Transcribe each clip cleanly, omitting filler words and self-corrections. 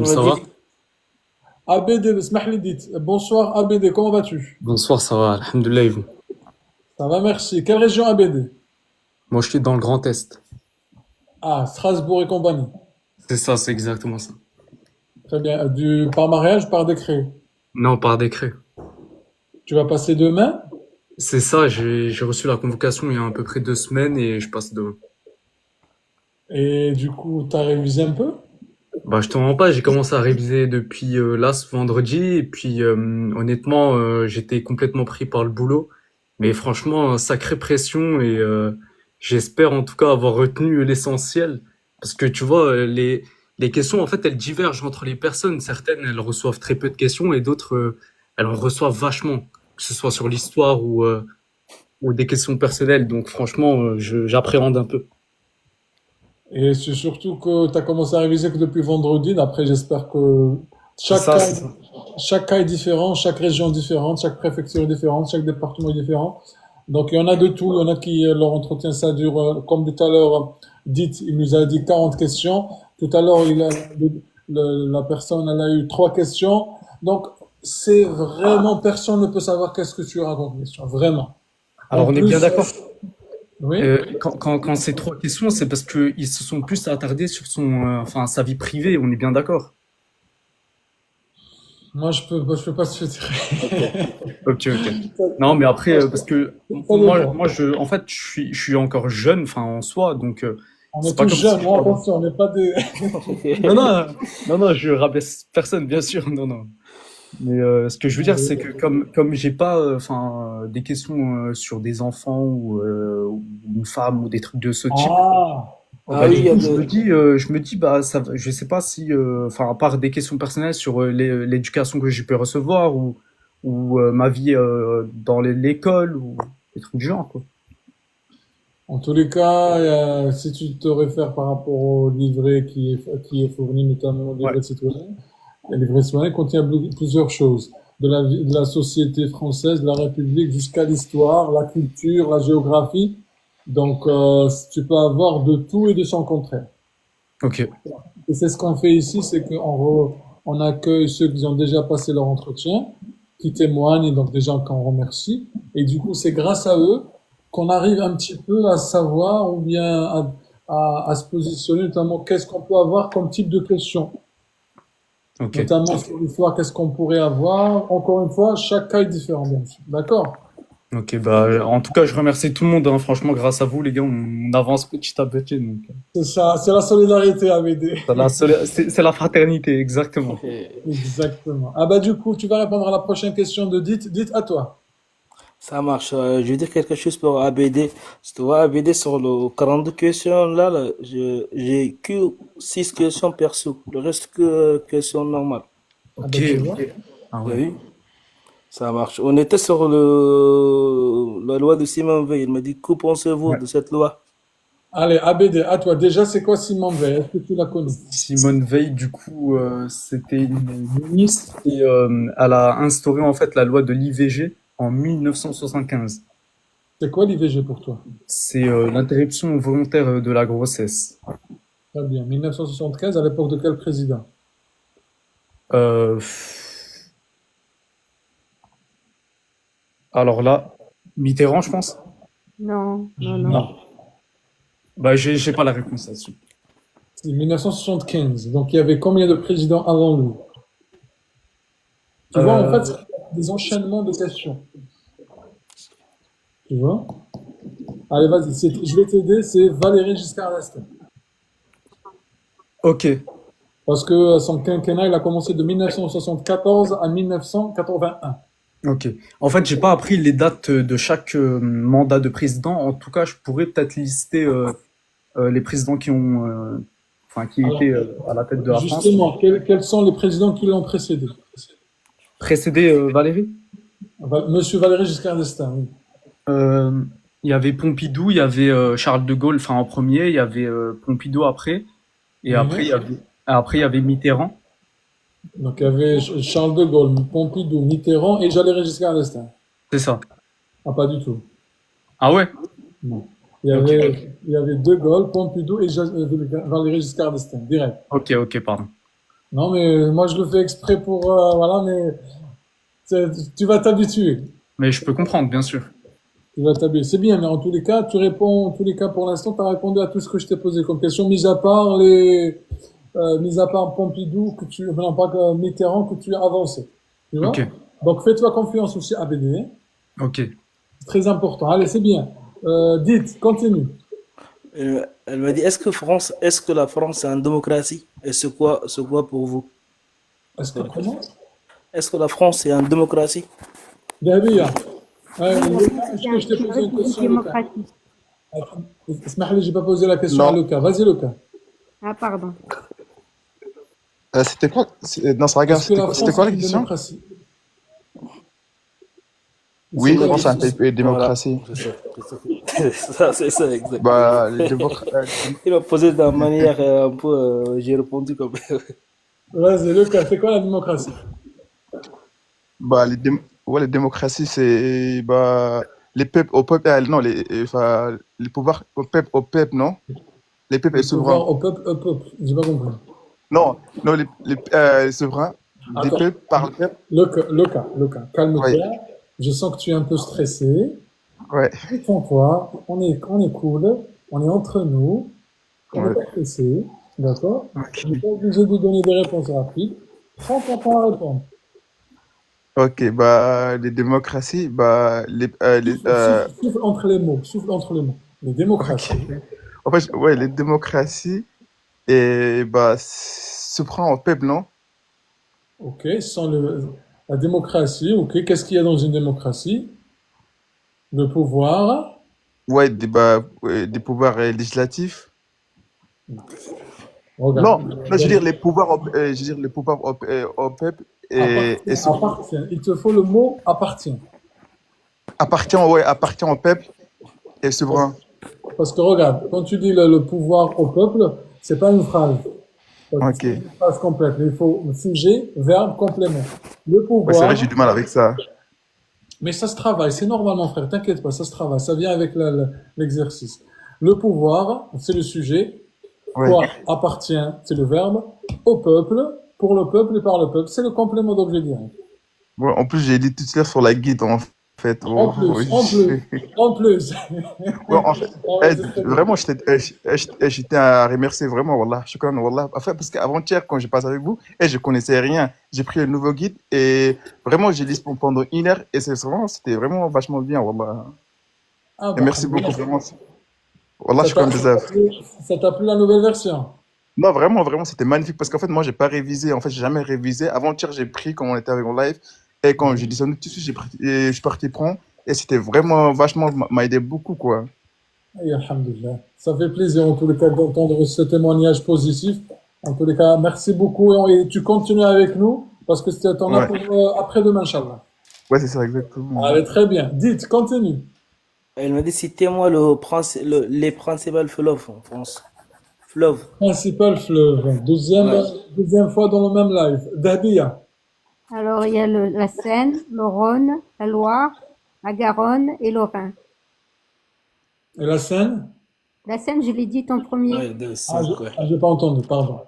Ça va? ABD, اسمح dit. Bonsoir ABD, comment vas-tu? Bonsoir, ça va, alhamdoulilah, et vous? Ça va, merci. Quelle région ABD? Moi, je suis dans le Grand Est. Ah, Strasbourg et compagnie. C'est ça, c'est exactement ça. Très bien. Par mariage, par décret. Non, par décret. Tu vas passer demain C'est ça, j'ai reçu la convocation il y a à peu près 2 semaines et je passe demain. et du coup, tu as révisé un peu? Bah, je te mens pas, j'ai commencé à réviser depuis là, ce vendredi, et puis honnêtement, j'étais complètement pris par le boulot. Mais franchement, sacrée pression, et j'espère en tout cas avoir retenu l'essentiel. Parce que tu vois, les questions, en fait, elles divergent entre les personnes. Certaines, elles reçoivent très peu de questions, et d'autres, elles en reçoivent vachement. Que ce soit sur l'histoire ou des questions personnelles. Donc franchement, j'appréhende un peu. Et c'est surtout que tu as commencé à réviser que depuis vendredi. Après, j'espère que C'est chaque ça, cas, c'est ça. chaque cas est différent, chaque région est différente, chaque préfecture est différente, chaque département est différent. Donc, il y en a de tout. Il y en a qui, leur entretien, ça dure, comme tout à l'heure, dit, il nous a dit 40 questions. Tout à l'heure, la personne, elle a eu 3 questions. Donc, c'est vraiment, personne ne peut savoir qu'est-ce que tu racontes, comme question. Vraiment. En Alors on est bien plus, d'accord. oui. Quand c'est trois questions, c'est parce qu'ils se sont plus attardés sur enfin, sa vie privée, on est bien d'accord. Moi, je peux pas te Ok. dire. Ok, ok. Non, mais après, parce que Ça dépend. en fait, je suis encore jeune, enfin, en soi, donc On est c'est pas tous comme si jeunes, je hein, parle. attention, on n'est pas des. Non, non, non, non, je rabaisse personne, bien sûr, non, non. Mais ce que je veux dire, c'est que comme j'ai pas, enfin, des questions sur des enfants ou une femme ou des trucs de ce type. Ah, Oh, ok. bah, du coup, je me dis, bah, ça, je sais pas si, enfin, à part des questions personnelles sur l'éducation que j'ai pu recevoir ou ma vie dans l'école ou des trucs du genre, quoi. En tous les cas, si tu te réfères par rapport au livret qui est fourni, notamment le Ouais. livret de citoyen, le livret de citoyen contient plusieurs choses. De la société française, de la République, jusqu'à l'histoire, la culture, la géographie. Donc, tu peux avoir de tout et de son contraire. Ok. Et c'est ce qu'on fait ici, c'est on accueille ceux qui ont déjà passé leur entretien, qui témoignent, et donc des gens qu'on remercie. Et du coup, c'est grâce à eux qu'on arrive un petit peu à savoir ou bien à se positionner, notamment qu'est-ce qu'on peut avoir comme type de question. Ok. Notamment sur l'histoire, qu'est-ce qu'on pourrait avoir. Encore une fois, chaque cas est différent, bien sûr. D'accord? Ok. Bah, en tout cas, je remercie tout le monde, hein. Franchement, grâce à vous, les gars, on avance petit à petit. Donc, C'est ça, c'est la solidarité à m'aider. c'est la fraternité, exactement. Exactement. Ah bah du coup, tu vas répondre à la prochaine question de Dites à toi. Ça marche. Je vais dire quelque chose pour ABD. Tu vois, ABD sur le 42 questions, là, j'ai que 6 questions perso. Le reste que questions normales. Ah Ok. bah tu vois. Ok. Ah Vous ouais. avez vu? Ça marche. On était sur la loi de Simone Veil. Il m'a dit, que pensez-vous Ouais. de cette loi? Allez, ABD, à toi. Déjà, c'est quoi Simone Veil? Est-ce que tu la connais? Simone Veil, du coup, c'était une ministre et elle a instauré en fait la loi de l'IVG en 1975. C'est quoi l'IVG pour toi? C'est l'interruption volontaire de la grossesse. Très bien. 1975, à l'époque de quel président? Euh, alors là, Mitterrand, je pense. Non, non, non. Non. Bah, j'ai pas la réponse là-dessus. C'est 1975. Donc, il y avait combien de présidents avant lui? Tu vois, en fait, Euh, c'est des enchaînements de questions. Tu vois? Allez, vas-y. Je vais t'aider. C'est Valéry Giscard d'Estaing. ok, Parce que son quinquennat, il a commencé de 1974 à 1981. ok. En fait, j'ai pas appris les dates de chaque mandat de président. En tout cas, je pourrais peut-être lister les présidents qui ont, enfin, qui étaient Alors, à la tête de la France. justement, quels sont les présidents qui l'ont précédé? Précédé Valérie. Monsieur Valéry Giscard d'Estaing, oui. Euh, il y avait Pompidou, il y avait Charles de Gaulle, enfin en premier, il y avait Pompidou après, et Mhm. après il y avait Mitterrand. Donc, il y avait Charles de Gaulle, Pompidou, Mitterrand et Valéry Giscard d'Estaing. C'est ça. Ah, pas du tout. Ah ouais? Non. Ok, Il y avait De Gaulle, Pompidou et Valéry Giscard d'Estaing, direct. ok, ok, pardon. Non, mais moi, je le fais exprès pour, voilà, mais tu vas t'habituer. Mais je peux comprendre, bien sûr. Tu vas t'habituer. C'est bien, mais en tous les cas, tu réponds, en tous les cas, pour l'instant, tu as répondu à tout ce que je t'ai posé comme question, mis à part Pompidou, non, pas que Mitterrand, que tu as avancé. Tu Ok, vois? Donc, fais-toi confiance aussi à BD. ok. C'est très important. Allez, c'est bien. Dites, continue. Elle m'a dit, est-ce que la France est une démocratie? Et c'est quoi pour vous? Est-ce que, comment? Est-ce que la France est une démocratie? Dahabia. Oui, la Lucas, France, est-ce que je t'ai c'est une posé une république question, Lucas? démocratique. Attends, اسمح لي, j'ai pas posé la question à Non, Lucas. Vas-y, Lucas. Ah, pardon. c'était quoi? Non, ça regarde, Est-ce que la c'était France quoi est la une question? démocratie? Elle C'est Oui, quoi m'a la dit, France a un question? pays voilà, démocratie. c'est ça. C'est ça, c'est ça, exactement. Bah, Il m'a posé d'une manière un peu, j'ai répondu comme. Vas-y, Lucas, c'est quoi la démocratie? bah, ouais, les démocraties, c'est bah, les peuples au peuple, non, enfin, les pouvoirs au peuple, non? Les peuples et Le souverains. pouvoir au peuple. J'ai pas compris. Non, non, les souverains, des Attends, peuples par le peuple. Lucas, Ouais, calme-toi. Je sens que tu es un peu stressé. ouais, Détends-toi. On est cool. On est entre nous. On n'est ouais. pas pressé. D'accord? On n'est Ok, pas obligé de donner des réponses rapides. Prends ton temps à répondre. ok, bah, les démocraties, bah, Souffle entre les mots. Souffle entre les mots. Les ok. démocraties. En fait, ouais, les démocraties, et bah, se prend au peuple, non? OK. La démocratie. OK. Qu'est-ce qu'il y a dans une démocratie? Le pouvoir. Ouais, bah, ouais, des pouvoirs législatifs. Non, Regarde. non, je veux dire les pouvoirs, je veux dire les pouvoirs au peuple et Appartient. Il te faut le mot appartient. appartient au peuple et souverain. Parce que regarde, quand tu dis le pouvoir au peuple, c'est pas une phrase. Ok. C'est pas une phrase complète. Il faut sujet, verbe, complément. Le Ouais, c'est vrai, j'ai pouvoir, du mal avec ça. mais ça se travaille, c'est normal, mon frère, t'inquiète pas, ça se travaille, ça vient avec l'exercice. Le pouvoir, c'est le sujet. Ouais. Quoi appartient, c'est le verbe. Au peuple, pour le peuple et par le peuple, c'est le complément d'objet direct. Ouais, en plus, j'ai dit tout à l'heure sur la guide, en fait. En Oh, plus, oui. en plus, en plus. Ouais, en fait, Ah ouais, c'est très bien. vraiment, j'étais à remercier vraiment, Wallah. Shukran, Wallah. En fait, parce qu'avant-hier, quand j'ai passé avec vous, je connaissais rien. J'ai pris un nouveau guide et vraiment, j'ai lu pendant 1 heure et c'était vraiment vachement bien, Wallah. Ah Et bah, merci beaucoup, vraiment. Wallah, ça shukran t'a bizarre. ça t'a plu la nouvelle version? Non, vraiment, vraiment, c'était magnifique parce qu'en fait, moi, j'ai pas révisé. En fait, j'ai jamais révisé. Avant-hier, j'ai pris quand on était avec en live et quand j'ai descendu tout de suite, je suis parti prendre et c'était vraiment vachement, m'a aidé beaucoup, quoi. Et alhamdulillah. Ça fait plaisir en tous les cas d'entendre ce témoignage positif. En tous les cas, merci beaucoup et tu continues avec nous parce que c'est ton Ouais, pour après-demain, Inch'Allah. ouais, c'est ça, exactement. Allez, très bien. Dites, continue. Elle m'a dit, citez-moi les principaux fleuves en France. Fleuves. Principal fleuve. Ouais. Deuxième fois dans le même live. Dahbiya. Alors, il y a la Seine, le Rhône, la Loire, la Garonne et le Rhin. Et la Seine? La Seine, je l'ai dit en premier. Ouais, deux, cinq, ouais. J'ai pas entendu, pardon.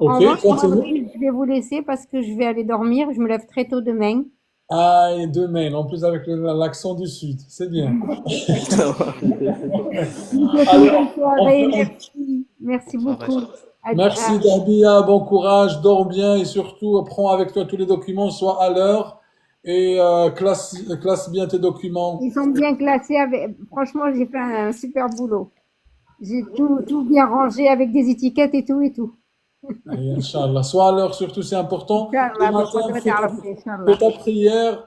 En Ok, revanche, moi continue. aussi, je vais vous laisser parce que je vais aller dormir. Je me lève très tôt demain. Ah, et deux mails, en plus avec l'accent du Sud. C'est bien. Je vous souhaite une Allez, bonne on soirée. fait- Merci. Merci Soirée. beaucoup. Merci Dahbiya, bon courage, dors bien et surtout prends avec toi tous les documents, sois à l'heure et classe bien tes documents. Ils sont bien classés avec, franchement, j'ai fait un super boulot. J'ai tout bien rangé avec des étiquettes et tout et tout. Et Inch'Allah, sois à l'heure surtout, c'est important. Le Inch'Allah, matin, بقدرة ربي إن شاء fais الله. ta prière,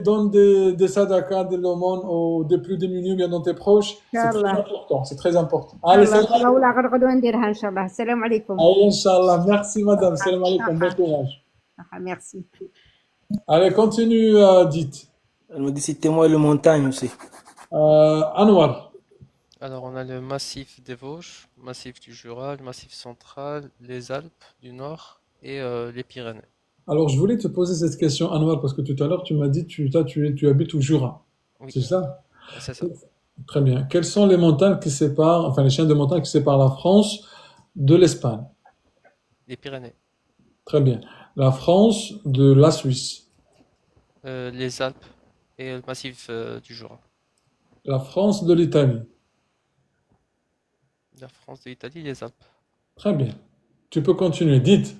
donne des sadakas, des l'aumône des plus démunis bien dans tes proches. إن C'est شاء très الله. important, c'est très important. إن شاء Allez, الله salam نصلي alaikum. ولا غدوة نديرها إن شاء الله. السلام عليكم. Allez, Inch'Allah, merci madame, salam alaikum, bon courage. Merci. Allez, continue, dites. Elle m'a dit, citez-moi les montagnes aussi. Anwar. Alors, on a le massif des Vosges, massif du Jura, le massif central, les Alpes du Nord et les Pyrénées. Alors, je voulais te poser cette question, Anwar, parce que tout à l'heure, tu m'as dit, tu habites au Jura. Oui, C'est ça? c'est ça. Très bien. Quelles sont les montagnes qui séparent, enfin, les chaînes de montagnes qui séparent la France de l'Espagne? Les Pyrénées. Très bien. La France de la Suisse. Les Alpes et le massif du Jura. La France de l'Italie. La France de l'Italie, les Alpes. Très bien. Tu peux continuer. Dites.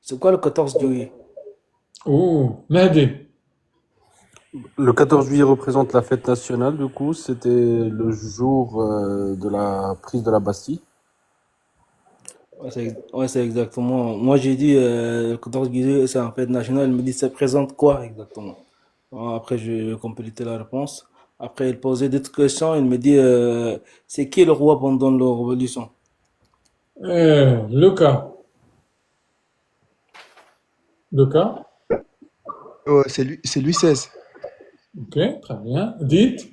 C'est quoi le 14 juillet? Oh, Mehdi. Le 14 juillet représente la fête nationale, du coup, c'était le jour de la prise de la Bastille. Ouais, c'est exactement. Moi, j'ai dit le 14 juillet, c'est un fête nationale. Il me dit, ça présente quoi exactement? Bon, après, je complétais la réponse. Après, il posait d'autres questions. Il me dit, c'est qui le roi pendant la révolution? Lucas. Lucas. Oh, c'est Louis XVI. Ok, très bien. Dites.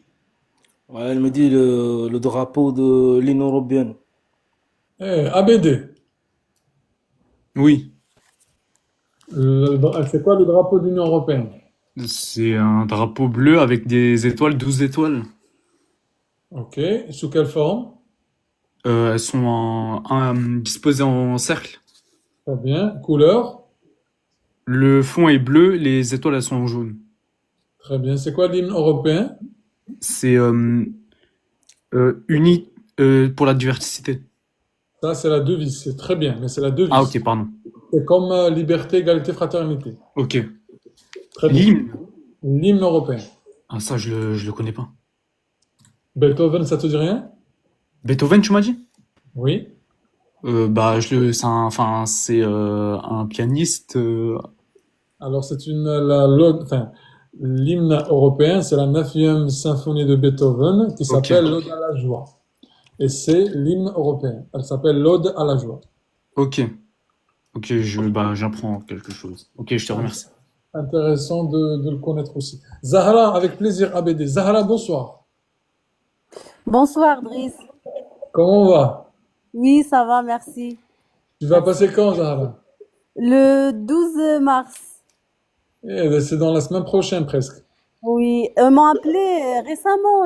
Ouais, il me dit le drapeau de l'Union européenne. ABD. Oui, C'est quoi le drapeau de l'Union européenne? c'est un drapeau bleu avec des étoiles, 12 étoiles. Ok. Sous quelle forme? Elles sont disposées en cercle. Très bien. Couleur? Le fond est bleu, les étoiles elles sont en jaune. Très bien. C'est quoi l'hymne européen? C'est uni pour la diversité. Ça, c'est la devise. C'est très bien, mais c'est la Ah devise. ok, pardon. C'est comme liberté, égalité, fraternité. Ok. Très bien. L'hymne? L'hymne européen. Ah ça je le connais pas. Beethoven, ça te dit rien? Beethoven, tu m'as dit? Oui. Bah c'est un pianiste. Alors, c'est enfin, l'hymne européen, c'est la 9e symphonie de Beethoven qui Ok. s'appelle l'Ode à la joie. Et c'est l'hymne européen. Elle s'appelle l'Ode à la joie. Ok. Ok, j'apprends quelque chose. Ok, je te remercie. Intéressant de le connaître aussi. Zahra, avec plaisir, ABD. Zahra, bonsoir. Bonsoir, Driss. Comment on va? Oui, ça va, merci. Tu vas passer quand, Zahra? Le 12 mars. Eh ben, c'est dans la semaine prochaine presque. Oui, ils m'ont appelé récemment,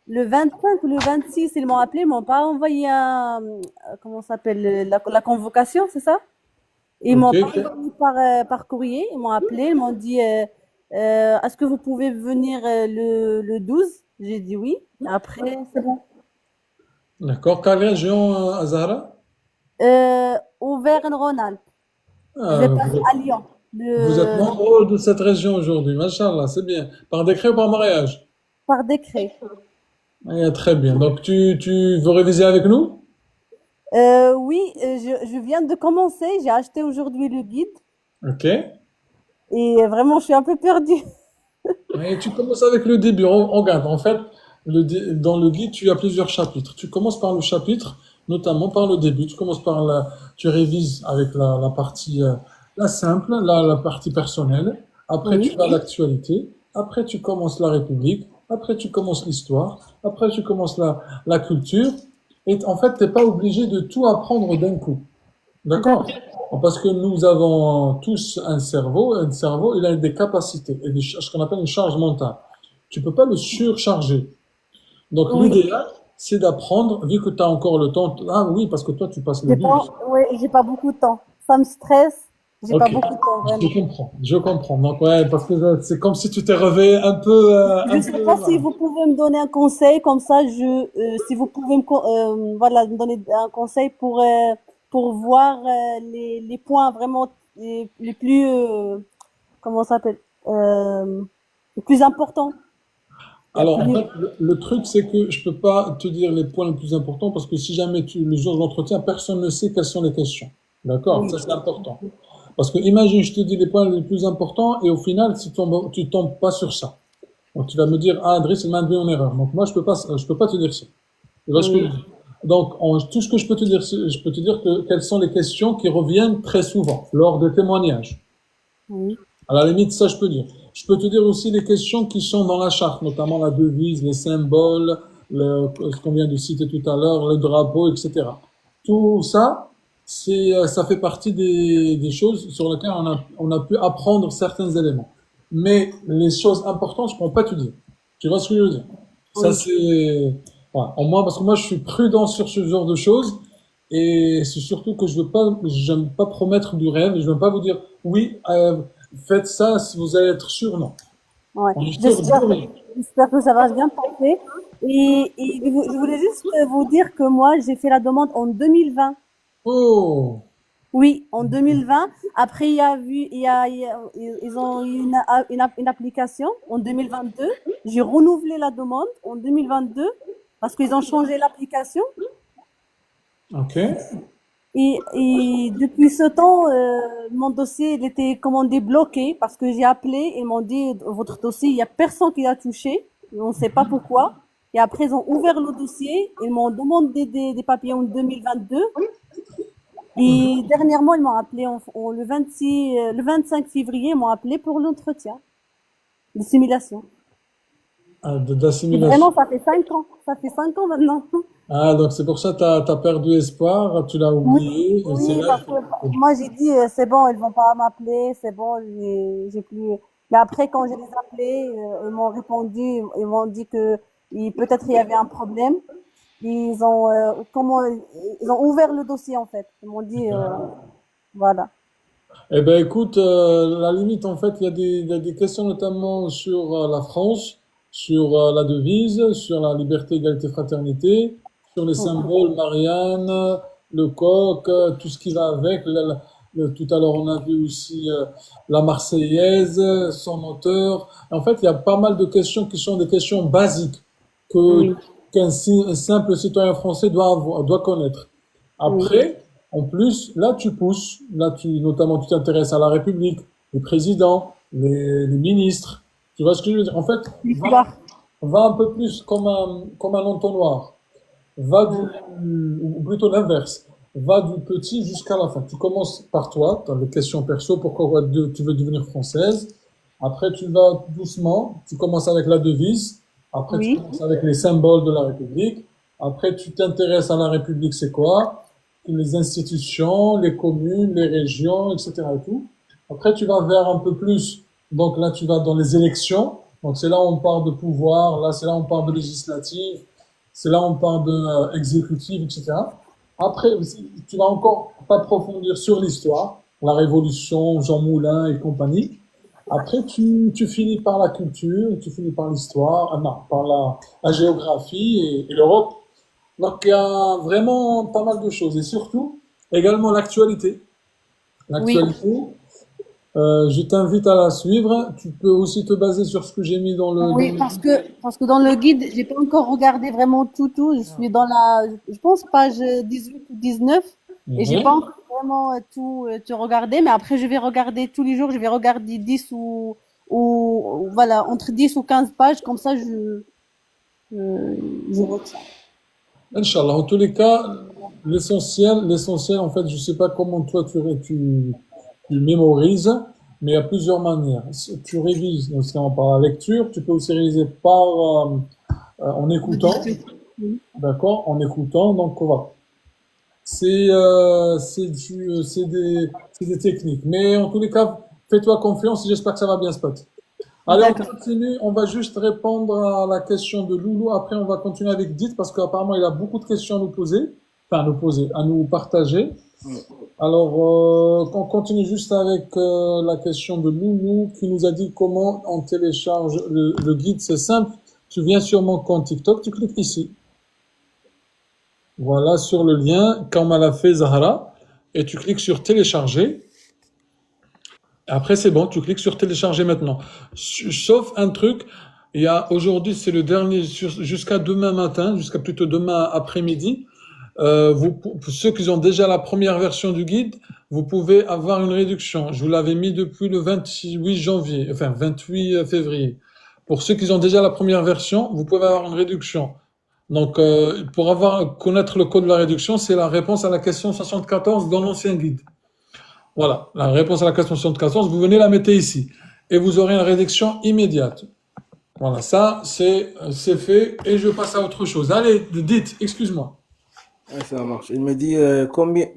le 25 ou le 26, ils m'ont appelé, ils m'ont pas envoyé comment ça s'appelle, la convocation, c'est ça? Ils m'ont Ok. pas envoyé par courrier, ils m'ont appelé, ils m'ont dit, est-ce que vous pouvez venir le 12? J'ai dit oui. Après, c'est bon. D'accord. Quelle région, Zahra? Auvergne-Rhône-Alpes. Je vais Ah, passer à Lyon. vous êtes nombreux de cette région aujourd'hui. Machallah, c'est bien. Par décret ou par mariage? Par décret. Très bien. Donc, tu veux réviser avec nous? Oui, je viens de commencer. J'ai acheté aujourd'hui le guide Ok. et vraiment, je suis un peu perdue. Et tu commences avec le début. Regarde, en fait, dans le guide, tu as plusieurs chapitres. Tu commences par le chapitre, notamment par le début. Tu révises avec la partie, la simple, la partie personnelle. Après, tu Oui, vas à l'actualité. Après, tu commences la République. Après, tu commences l'histoire. Après, tu commences la culture. Et en fait, t'es pas obligé de tout apprendre d'un coup. D'accord? d'accord. Parce que nous avons tous un cerveau, et un cerveau, il a des capacités, et ce qu'on appelle une charge mentale. Tu peux pas le surcharger. Donc, Oui, l'idéal, c'est d'apprendre, vu que tu as encore le temps. Ah oui, parce que toi, tu passes le 12. ouais, j'ai pas beaucoup de temps. Ça me stresse. J'ai pas Ok, beaucoup de temps, je vraiment. comprends, je comprends. Donc, ouais, parce que c'est comme si tu t'es réveillé un peu, Je sais pas si vous pouvez me donner un conseil comme ça. Si vous pouvez voilà, me donner un conseil pour voir les points vraiment les plus, comment ça s'appelle, les plus importants. La Alors, en plus, fait, le truc, c'est que je peux pas te dire les points les plus importants parce que si jamais le jour de l'entretien, personne ne sait quelles sont les questions. D'accord? oui, Ça, c'est important. Parce que imagine, je te dis les points les plus importants et au final, tu tombes pas sur ça. Donc, tu vas me dire, ah, Driss, il m'a induit en erreur. Donc, moi, je peux pas te dire ça. Tu vois ce que je oui, dis? Donc, tout ce que je peux te dire, je peux te dire quelles sont les questions qui reviennent très souvent lors des témoignages. oui, À la limite, ça, je peux dire. Je peux te dire aussi les questions qui sont dans la charte, notamment la devise, les symboles, ce qu'on vient de citer tout à l'heure, le drapeau, etc. Tout ça, ça fait partie des choses sur lesquelles on a pu apprendre certains éléments. Mais les choses importantes, je ne peux pas te dire. Tu vois ce que je veux dire? Ça, oui. c'est, voilà. Au moins, parce que moi, je suis prudent sur ce genre de choses. Et c'est surtout que j'aime pas promettre du rêve. Je veux pas vous dire, oui, faites ça si vous allez être sûr. Non. Ouais. On est sûr de rien. J'espère que ça va bien passer. Et je voulais juste vous dire que moi, j'ai fait la demande en 2020. Oh, Oui, en 2020. Après, ils ont eu une application en 2022. J'ai renouvelé la demande en 2022 parce qu'ils ont changé l'application. ok. Et depuis ce temps, mon dossier, il était, comment on dit, bloqué parce que j'ai appelé, ils m'ont dit, votre dossier, il y a personne qui l'a touché. On ne sait pas pourquoi. Et après, ils ont ouvert le dossier, ils m'ont demandé des papiers en 2022. Et dernièrement, ils m'ont appelé le 25 février, ils m'ont appelé pour l'entretien de simulation. Ah, Et d'assimilation. vraiment, ça fait 5 ans. Ça fait 5 ans maintenant. Ah, donc c'est pour ça que t'as perdu espoir, tu l'as Oui, oublié, et c'est oui, là parce que moi j'ai dit c'est bon, ils vont pas m'appeler, c'est bon, j'ai plus. Mais après quand je les ai appelés, ils m'ont répondu, ils m'ont dit que peut-être il y avait un problème. Ils ont ils ont ouvert le dossier en fait. Ils m'ont dit voilà. eh ben écoute, la limite en fait, il y a des questions notamment sur la France, sur la devise, sur la liberté, égalité, fraternité, sur les symboles, Marianne, le coq, tout ce qui va avec. Tout à l'heure, on a vu aussi la Marseillaise, son auteur. En fait, il y a pas mal de questions qui sont des questions basiques que Oui, un simple citoyen français doit avoir, doit connaître. oui, Après, en plus, là, tu pousses. Là, notamment, tu t'intéresses à la République, les présidents, les ministres. Tu vois ce que je veux dire? En fait, l'histoire. va un peu plus comme un entonnoir. Va Oui, ou plutôt l'inverse. Va du petit jusqu'à la fin. Tu commences par toi, dans les questions perso, pourquoi tu veux devenir française. Après, tu vas doucement. Tu commences avec la devise. Après, tu oui, commences avec les symboles de la République. Après, tu t'intéresses à la République, c'est quoi? Les institutions, les communes, les régions, etc. et tout. Après, tu vas vers un peu plus. Donc là, tu vas dans les élections. Donc c'est là où on parle de pouvoir. Là, c'est là où on parle de législative. C'est là où on parle de exécutive, etc. Après, tu vas encore t'approfondir sur l'histoire, la Révolution, Jean Moulin et compagnie. Après, tu finis par la culture, tu finis par l'histoire, ah non, par la géographie et l'Europe. Donc, il y a vraiment pas mal de choses. Et surtout, également l'actualité. oui. L'actualité, je t'invite à la suivre. Tu peux aussi te baser sur ce que j'ai mis dans Oui, le parce que dans le guide, j'ai pas encore regardé vraiment tout. Je suis dans je pense page 18 ou 19 et j'ai pas Mhm. encore vraiment tout regardé. Mais après, je vais regarder tous les jours. Je vais regarder 10 voilà, entre 10 ou 15 pages. Comme ça, je retiens. Inch'Allah. En tous les cas, l'essentiel, en fait, je sais pas comment toi tu mémorises, mais il y a plusieurs manières. Si tu révises, notamment par la lecture, tu peux aussi réviser en Le écoutant, dictée. Oui. d'accord, en écoutant. Donc, voilà. C'est des techniques. Mais en tous les cas, fais-toi confiance et j'espère que ça va bien se passer. Allez, on D'accord. continue. On va juste répondre à la question de Loulou. Après, on va continuer avec Dit parce qu'apparemment, il a beaucoup de questions à nous poser. Enfin, à nous poser, à nous partager. Alors, on continue juste avec la question de Loulou qui nous a dit comment on télécharge le guide. C'est simple. Tu viens sur mon compte TikTok, tu cliques ici. Voilà, sur le lien, comme elle a fait Zahra. Et tu cliques sur télécharger. Après, c'est bon, tu cliques sur télécharger maintenant. Sauf un truc, aujourd'hui, c'est le dernier, jusqu'à demain matin, jusqu'à plutôt demain après-midi. Pour ceux qui ont déjà la première version du guide, vous pouvez avoir une réduction. Je vous l'avais mis depuis le 28 janvier, enfin 28 février. Pour ceux qui ont déjà la première version, vous pouvez avoir une réduction. Donc, pour connaître le code de la réduction, c'est la réponse à la question 74 dans l'ancien guide. Voilà, la réponse à la question 74, vous venez la mettre ici. Et vous aurez une réduction immédiate. Voilà, ça, c'est fait. Et je passe à autre chose. Allez, dites, excuse-moi. Ouais, ça marche. Il me dit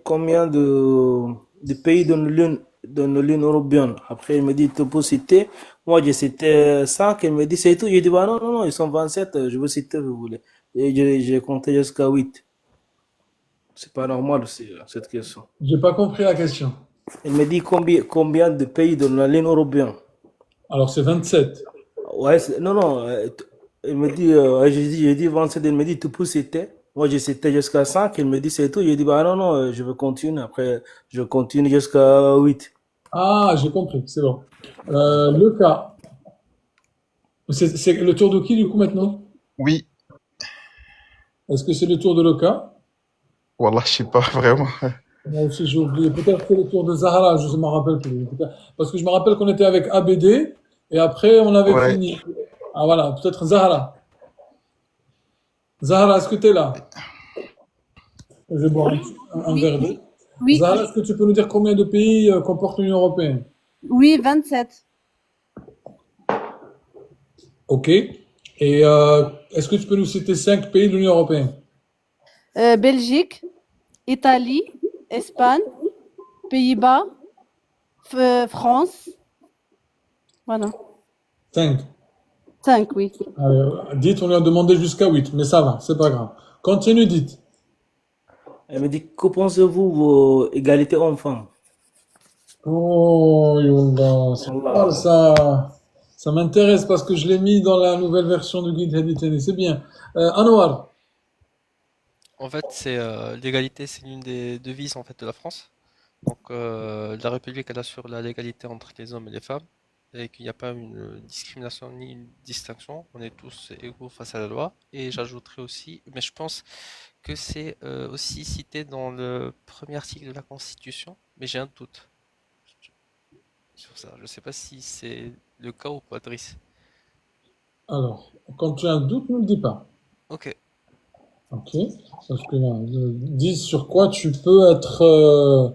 combien de pays dans l'Union européenne. Après, il me dit, tu peux citer. Moi, j'ai cité 5. Il me dit, c'est tout. J'ai dit, bah non, non, non, ils sont 27. Je veux citer, vous voulez. Et j'ai compté jusqu'à 8. C'est pas normal aussi, cette question. J'ai pas compris la question. Il me dit combien de pays dans la ligne européenne? Alors, c'est 27. Ouais, non, non. Il me dit, ouais, j'ai dit 27, il me dit, tout pour c'était. Moi, j'ai cité jusqu'à 5, il me dit c'est tout. J'ai dit, bah non, non, je veux continuer. Après, je continue jusqu'à 8. Ah, j'ai compris, c'est bon. Le cas. C'est le tour de qui, du coup, maintenant? Oui, Est-ce que c'est le tour de Loka? Wallah, je sais pas vraiment. Moi aussi, j'ai oublié. Peut-être que c'est le tour de Zahra, je ne me rappelle plus. Parce que je me rappelle qu'on était avec ABD et après, on avait Ouais, fini. Ah, voilà, peut-être Zahra. Zahra, est-ce que tu es là? Je vais boire un Oui, verre d'eau. oui, Zahra, est-ce que tu peux nous dire combien de pays comporte l'Union européenne? oui, 27. Ok. Et est-ce que tu peux nous citer 5 pays de l'Union européenne? Belgique, Italie, Espagne, Pays-Bas, France. Voilà. 5. 5, oui. Dites, on lui a demandé jusqu'à 8, mais ça va, c'est pas grave. Continue, dites. Il me dit, que pensez-vous vos égalités hommes-femmes? Oh, Yolanda, c'est pas Voilà. mal ça. Ça m'intéresse parce que je l'ai mis dans la nouvelle version du guide Hadithani. C'est bien. Anwar, En fait, l'égalité, c'est l'une des devises en fait de la France. Donc, la République, elle assure la légalité entre les hommes et les femmes, et qu'il n'y a pas une discrimination ni une distinction. On est tous égaux face à la loi. Et j'ajouterais aussi, mais je pense que c'est aussi cité dans le premier article de la Constitution, mais j'ai un doute sur ça. Je ne sais pas si c'est le cas ou pas, Driss. alors, quand tu as un doute, ne le dis pas. Ok. Ok? Parce que là, dis sur quoi tu peux être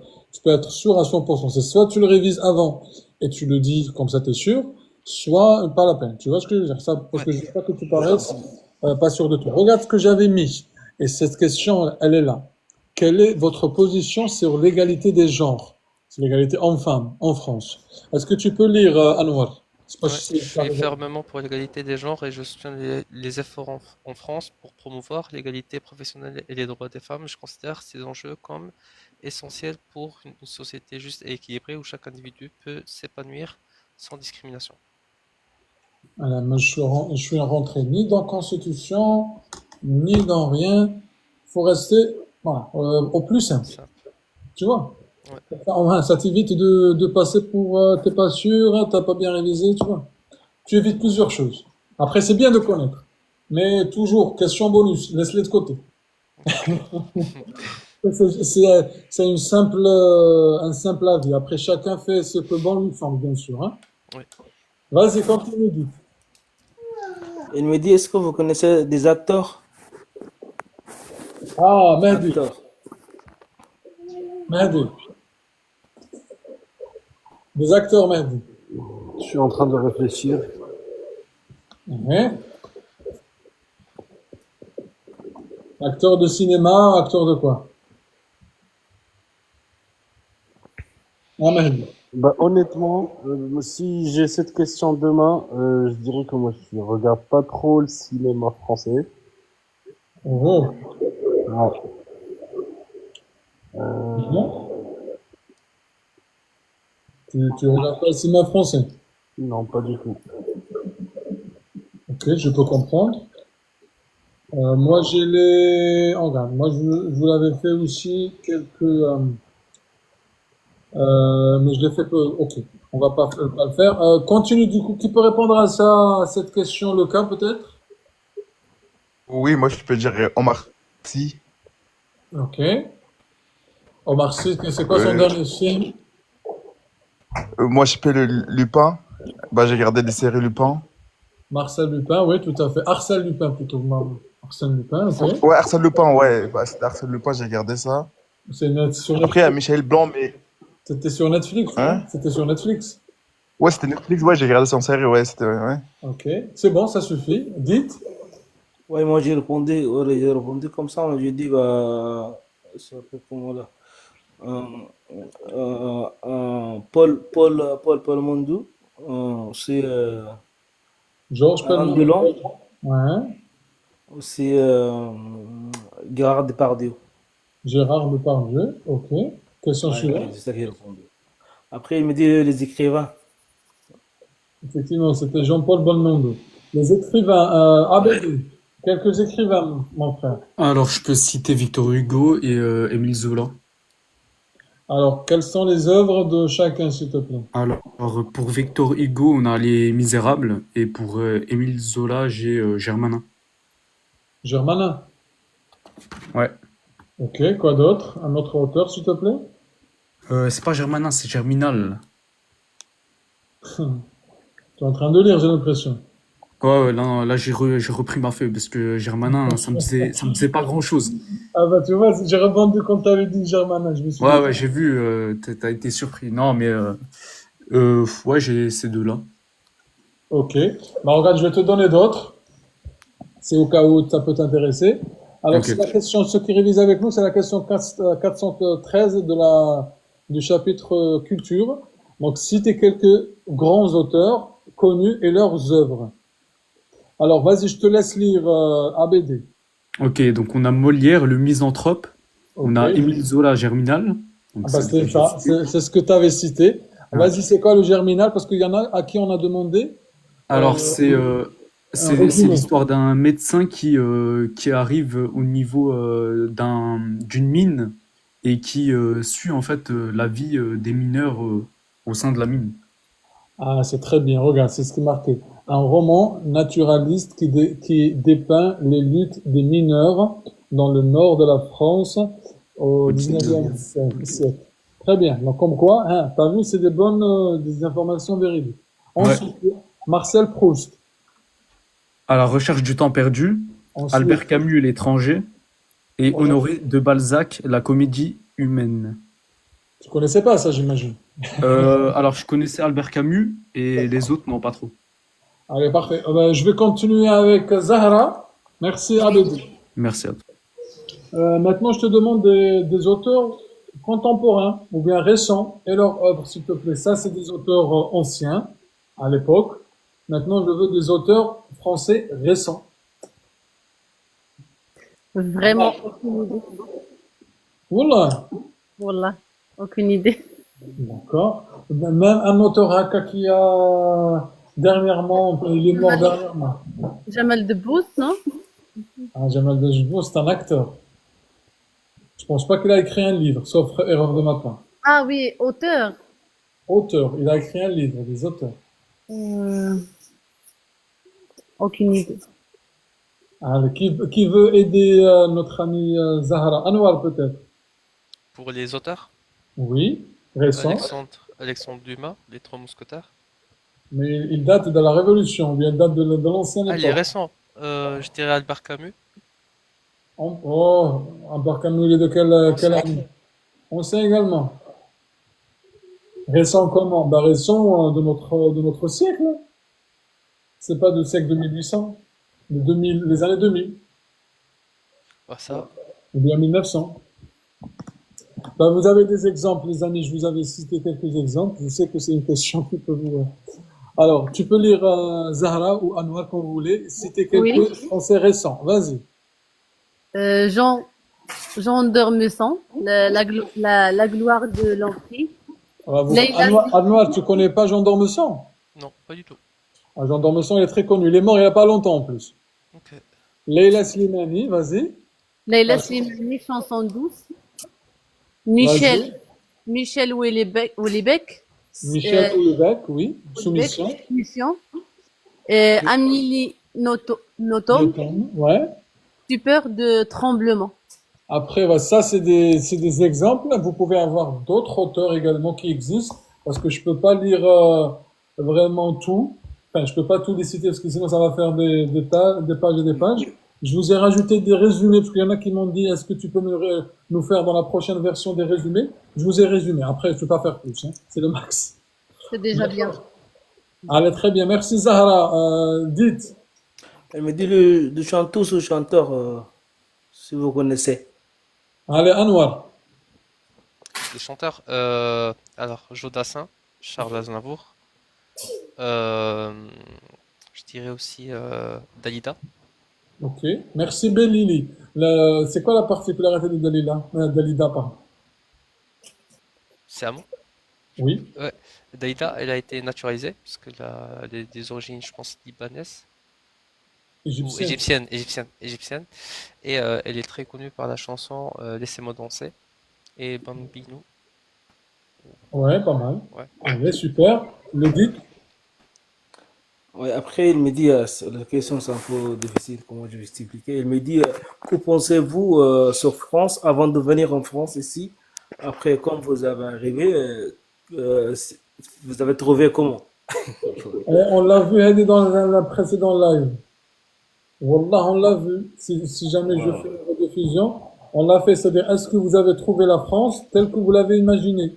sûr à 100%. C'est soit tu le révises avant et tu le dis comme ça, tu es sûr, soit pas la peine. Tu vois ce que je veux dire? Ça, parce Ouais. que je veux pas que tu paraisses pas sûr de toi. Regarde ce que j'avais mis. Et cette question, elle est là. Quelle est votre position sur l'égalité des genres? C'est l'égalité homme-femme en France. Est-ce que tu peux lire, Anwar? C'est pas Ouais, je si c'est suis fermement pour l'égalité des genres et je soutiens les efforts en France pour promouvoir l'égalité professionnelle et les droits des femmes. Je considère ces enjeux comme essentiels pour une société juste et équilibrée où chaque individu peut s'épanouir sans discrimination. voilà, moi, je suis rentré ni dans la Constitution, ni dans rien. Faut rester, voilà, au plus simple. Simple. Tu vois? Ouais. Enfin, ça t'évite de passer pour t'es pas sûr, hein, t'as pas bien révisé, tu vois. Tu évites plusieurs choses. Après, c'est bien de connaître. Mais toujours, question bonus, laisse-les de côté. C'est un simple avis. Après, chacun fait ce que bon lui semble, bien sûr, hein. Oui. Vas-y, continue, dis. Il me dit, est-ce que vous connaissez des acteurs? Ah, Mehdi, Acteurs. Mehdi. Des acteurs, Mehdi. Je suis en train de réfléchir. Ouais. Acteur de cinéma, acteur de quoi? Ah, Mehdi. Bah, honnêtement, si j'ai cette question demain, je dirais que moi je regarde pas trop le cinéma français. Oh. Ouais. Non. Tu regardes pas le cinéma français? Non, pas du tout. Ok, je peux comprendre. Moi, j'ai les. Oh, regarde, moi, je vous l'avais fait aussi quelques. Mais je l'ai fait peu. Ok, on va pas le faire. Continue du coup. Qui peut répondre à ça, à cette question, le cas peut-être? oui, moi je peux dire Omar Sy. Ok. Omar Sy, c'est quoi son Euh, dernier film? moi je peux le Lupin. Bah, j'ai regardé des séries Lupin. Marcel Lupin, oui, tout à fait. Arsène Lupin plutôt. Arsène Lupin, ok. Ouais, Arsène Lupin, ouais. Bah, c'était Arsène Lupin, j'ai regardé ça. Sur Après, il y a Netflix. Michel Blanc, mais. C'était sur Netflix, non? Hein? C'était sur Netflix. Ouais, c'était Netflix, ouais, j'ai regardé ça en série, ouais, c'était. Ouais. Ok. C'est bon, ça suffit. Dites. Ouais, moi j'ai répondu comme ça, j'ai dit, bah, ça fait comment là? Euh, Paul Mondou, c'est Georges Alain Pellemel. Delon, Ouais. c'est Gérard Depardieu. Gérard Depardieu, ok. Question Ouais, suivante. c'est ça qu'il a répondu. Après, il me dit les écrivains. Effectivement, c'était Jean-Paul Belmondo. Les écrivains, Ouais. ABD. Quelques écrivains, mon frère. Alors, je peux citer Victor Hugo et Émile Zola. Alors, quelles sont les œuvres de chacun, s'il te plaît? Alors, pour Victor Hugo, on a Les Misérables et pour Émile Zola, j'ai Germanin. Germanin. Ouais. Ok, quoi d'autre? Un autre auteur, s'il te plaît? C'est pas Germanin, c'est Germinal. Tu es en train de lire, j'ai l'impression. Ouais, ouais, là, j'ai repris ma feuille parce que Germanin, ça me disait pas grand-chose. Ah bah tu vois, j'ai rebondi quand tu avais dit Germanin, je me suis Ouais, dit. ouais, j'ai vu, t'as été surpris. Non, mais ouais, j'ai ces deux-là. Ok. Bah regarde, je vais te donner d'autres. C'est au cas où ça peut t'intéresser. Alors, Ok. c'est la question, ceux qui révisent avec nous, c'est la question 413 du chapitre culture. Donc, citez quelques grands auteurs connus et leurs œuvres. Alors, vas-y, je te laisse lire ABD. Ok, donc on a Molière, le misanthrope. On Ok. a Émile Zola, Germinal. Ah Donc bah, c'est lequel c'est j'ai ça, cité. c'est ce que tu avais cité. Ouais. Vas-y, c'est quoi le germinal? Parce qu'il y en a à qui on a demandé Alors, euh, un c'est résumé. l'histoire d'un médecin qui arrive au niveau d'une mine et qui suit en fait la vie des mineurs au sein de la mine. Ah, c'est très bien. Regarde, c'est ce qui est marqué. Un roman naturaliste qui dépeint les luttes des mineurs dans le nord de la France au Au 19e 19e. siècle. Très bien. Donc, comme quoi, hein, t'as vu, c'est des informations véridiques. Ouais. Ensuite, Marcel Proust. À la recherche du temps perdu, Ensuite, Albert Camus, L'étranger, et on a- Honoré de Balzac, La comédie humaine. tu connaissais pas ça, j'imagine. Alors, je connaissais Albert Camus et les autres, non, pas trop. Allez, parfait. Ben, je vais continuer avec Zahra. Merci, Abed. Merci à toi. Maintenant, je te demande des auteurs contemporains ou bien récents et leur œuvre, s'il te plaît. Ça, c'est des auteurs anciens à l'époque. Maintenant, je veux des auteurs français récents. Vraiment, aucune idée. Voilà. Voilà, aucune idée. D'accord. Même un auteur haka qui a dernièrement, il est mort dernièrement. Jamal Debbouze, non? Ah, Jamal Dajbou, c'est un acteur. Je pense pas qu'il a écrit un livre, sauf erreur de ma part. Ah oui, auteur. Auteur, il a écrit un livre, des auteurs. Euh, aucune idée. Allez, qui veut aider notre ami Zahra? Anwar peut-être. Pour les auteurs, Oui, récent, Alexandre Dumas, Les Trois Mousquetaires. mais il date de la Révolution, ou bien il date de l'ancienne Ah, il est époque. récent. Je dirais Albert Camus. Oh, Albert Camus, il est de quelle Ancien. année? On sait également. Récent comment? Bah récent de notre siècle. C'est pas du siècle de 1800, de 2000, les années 2000, Ah, ça. ou bien 1900. Bah, vous avez des exemples, les amis, je vous avais cité quelques exemples. Je sais que c'est une question qui peut vous... Alors, tu peux lire Zahra ou Anwar quand vous voulez. Citer Oui. quelques français récents. Vas-y. Jean d'Ormesson, la gloire de l'Empire. Leïla Anwar, tu connais pas Jean d'Ormesson? Non, pas du tout. Ah, Jean d'Ormesson, il est très connu. Il est mort il n'y a pas longtemps en plus. Ok. Leïla Slimani, vas-y. Leïla Vas-y. Slimani, chanson douce. Vas-y. Michel Houellebecq, Michel Houellebecq, oui. Soumission. Soumission. Amélie Nothomb, Newton, ouais. Stupeur de tremblement. Après, bah, ça, c'est des exemples. Vous pouvez avoir d'autres auteurs également qui existent, parce que je peux pas lire vraiment tout. Enfin, je peux pas tout les citer, parce que sinon ça va faire des pages et des pages. Je vous ai rajouté des résumés, parce qu'il y en a qui m'ont dit, est-ce que tu peux nous faire dans la prochaine version des résumés? Je vous ai résumé. Après, je peux pas faire plus, hein. C'est le max. C'est déjà bien. Allez, très bien. Merci Zahra. Dites. Elle me dit le chanteuse ou chanteur, si vous connaissez. Allez, Anwar. Les chanteurs. Alors, Jodassin, Charles Aznavour. Je dirais aussi Dalida. Ok. Merci Belili. C'est quoi la particularité de Dalila? Dalida, pardon. C'est à moi? Oui. Ouais. Daïda, elle a été naturalisée, parce qu'elle a des origines, je pense, libanaises, ou Égyptienne. égyptienne. Et elle est très connue par la chanson Laissez-moi danser et Bambino. Ouais, pas mal. Ouais. Allez, super. Le dit? Ouais, après, il me dit, la question c'est un peu difficile, comment je vais t'expliquer. Il me dit, que pensez-vous sur France avant de venir en France ici? Après, comme vous avez arrivé, vous avez trouvé comment? On l'a vu Hadi, dans la précédente live. Wallah, on l'a vu. Si jamais je fais une rediffusion, on l'a fait. C'est-à-dire, est-ce que vous avez trouvé la France telle que vous l'avez imaginée?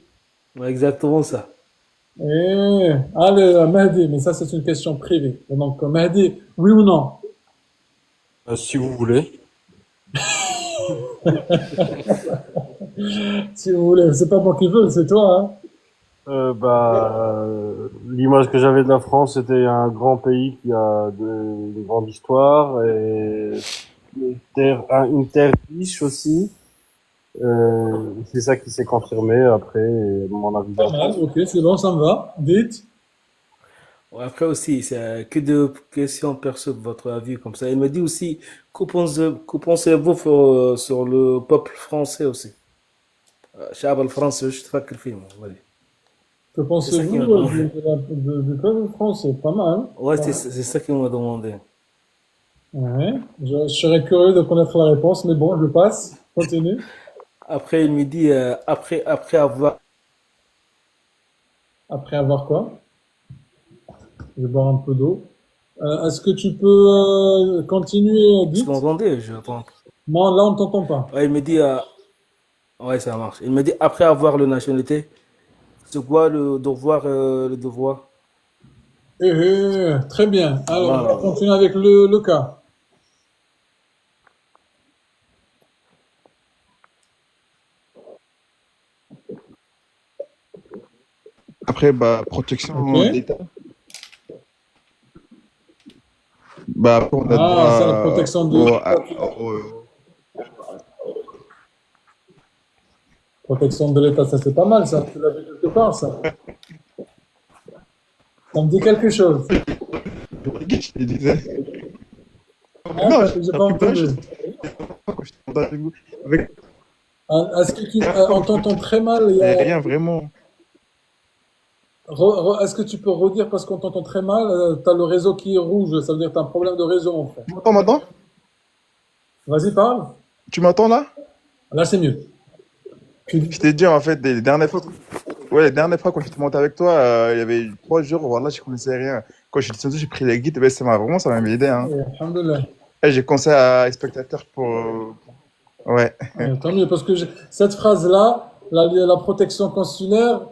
Ouais, exactement ça. Allez, Mehdi, mais ça c'est une question privée. Donc, Mehdi, oui ou non? Si vous voulez. Si vous voulez, c'est pas moi qui veux, c'est toi, hein. L'image que j'avais de la France, c'était un grand pays qui a une grande histoire et une terre riche aussi. C'est ça qui s'est confirmé après mon arrivée Pas en mal, France. ok, c'est bon, ça me va. Dites. Ouais, après aussi, c'est que de questions perso de votre avis comme ça. Il me dit aussi, que pensez-vous sur le peuple français aussi? الشعب الفرنسي وش تفكر فيهم؟ Que C'est ça qui pensez-vous m'a demandé. du peuple français? Pas mal. Ouais, Pas mal. c'est ça qui m'a demandé. Ouais. Je serais curieux de connaître la réponse, mais bon, je passe. Continue. Après, il me dit, après avoir, Après avoir quoi? Je vais boire un peu d'eau. Est-ce que tu peux continuer, est-ce que vous dites? m'entendez? Je attends. Non, là, on ne t'entend pas. Ouais, il me dit, ouais, ça marche. Il me dit, après avoir la nationalité, c'est quoi le devoir? Très bien. Alors, on va Voilà. continuer avec le cas. Après, bah, Ok. protection d'État. Bah, après, on a Ah, c'est la droit protection de protection de l'État, ça c'est pas mal, ça. Tu l'as vu quelque part, ça. Ça me dit quelque chose. je te disais. Hein, Non, j'ai pas entendu. quand je t'entends avec vous. Avec Est-ce que on t'entend très mal. rien, vraiment. Est-ce que tu peux redire parce qu'on t'entend très mal? T'as le réseau qui est rouge, ça veut dire que t'as un problème de réseau en fait. Tu m'entends maintenant? Vas-y, parle. Tu m'entends là? Là, c'est mieux. Je t'ai dit en fait, les dernières fois, ouais, les dernières fois quand je suis monté avec toi, il y avait 3 jours, voilà, je connaissais rien. Quand je suis descendu, j'ai pris les guides, ben, ça m'a aidé, hein. Alhamdulillah. Et j'ai conseillé à les spectateurs ouais. Tant mieux, parce que cette phrase-là, la protection consulaire,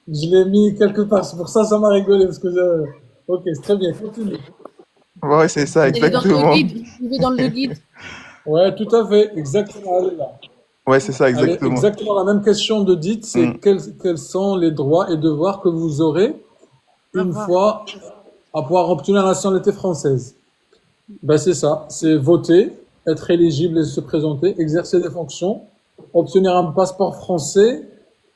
je l'ai mis quelque part. C'est pour ça ça m'a rigolé. Parce que ok, c'est très bien, continue. Ouais, c'est ça, Elle est dans le exactement. guide. Vous êtes dans le guide. Ouais, tout à fait, exactement. Elle est là. Ouais, c'est ça, Elle est exactement. exactement la même question de Dite, c'est quels sont les droits et devoirs que vous aurez une fois à pouvoir obtenir la nationalité française. Ben c'est ça, c'est voter, être éligible et se présenter, exercer des fonctions, obtenir un passeport français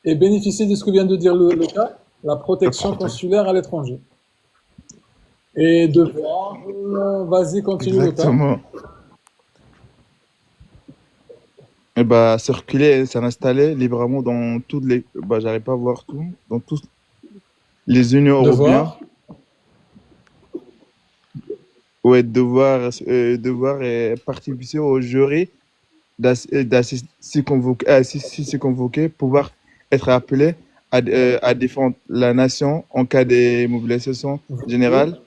et bénéficier de ce que vient de dire le cas, la protection consulaire à l'étranger. Et devoir, vas-y, continue le cas. Exactement. Et bah, circuler, s'installer librement dans toutes les, bah, j'arrive pas à voir tout, dans tous les unions européennes. Devoir, Ouais, devoir participer au jury si convoqué, si c'est convoqué, pouvoir être appelé à défendre la nation en cas de mobilisation générale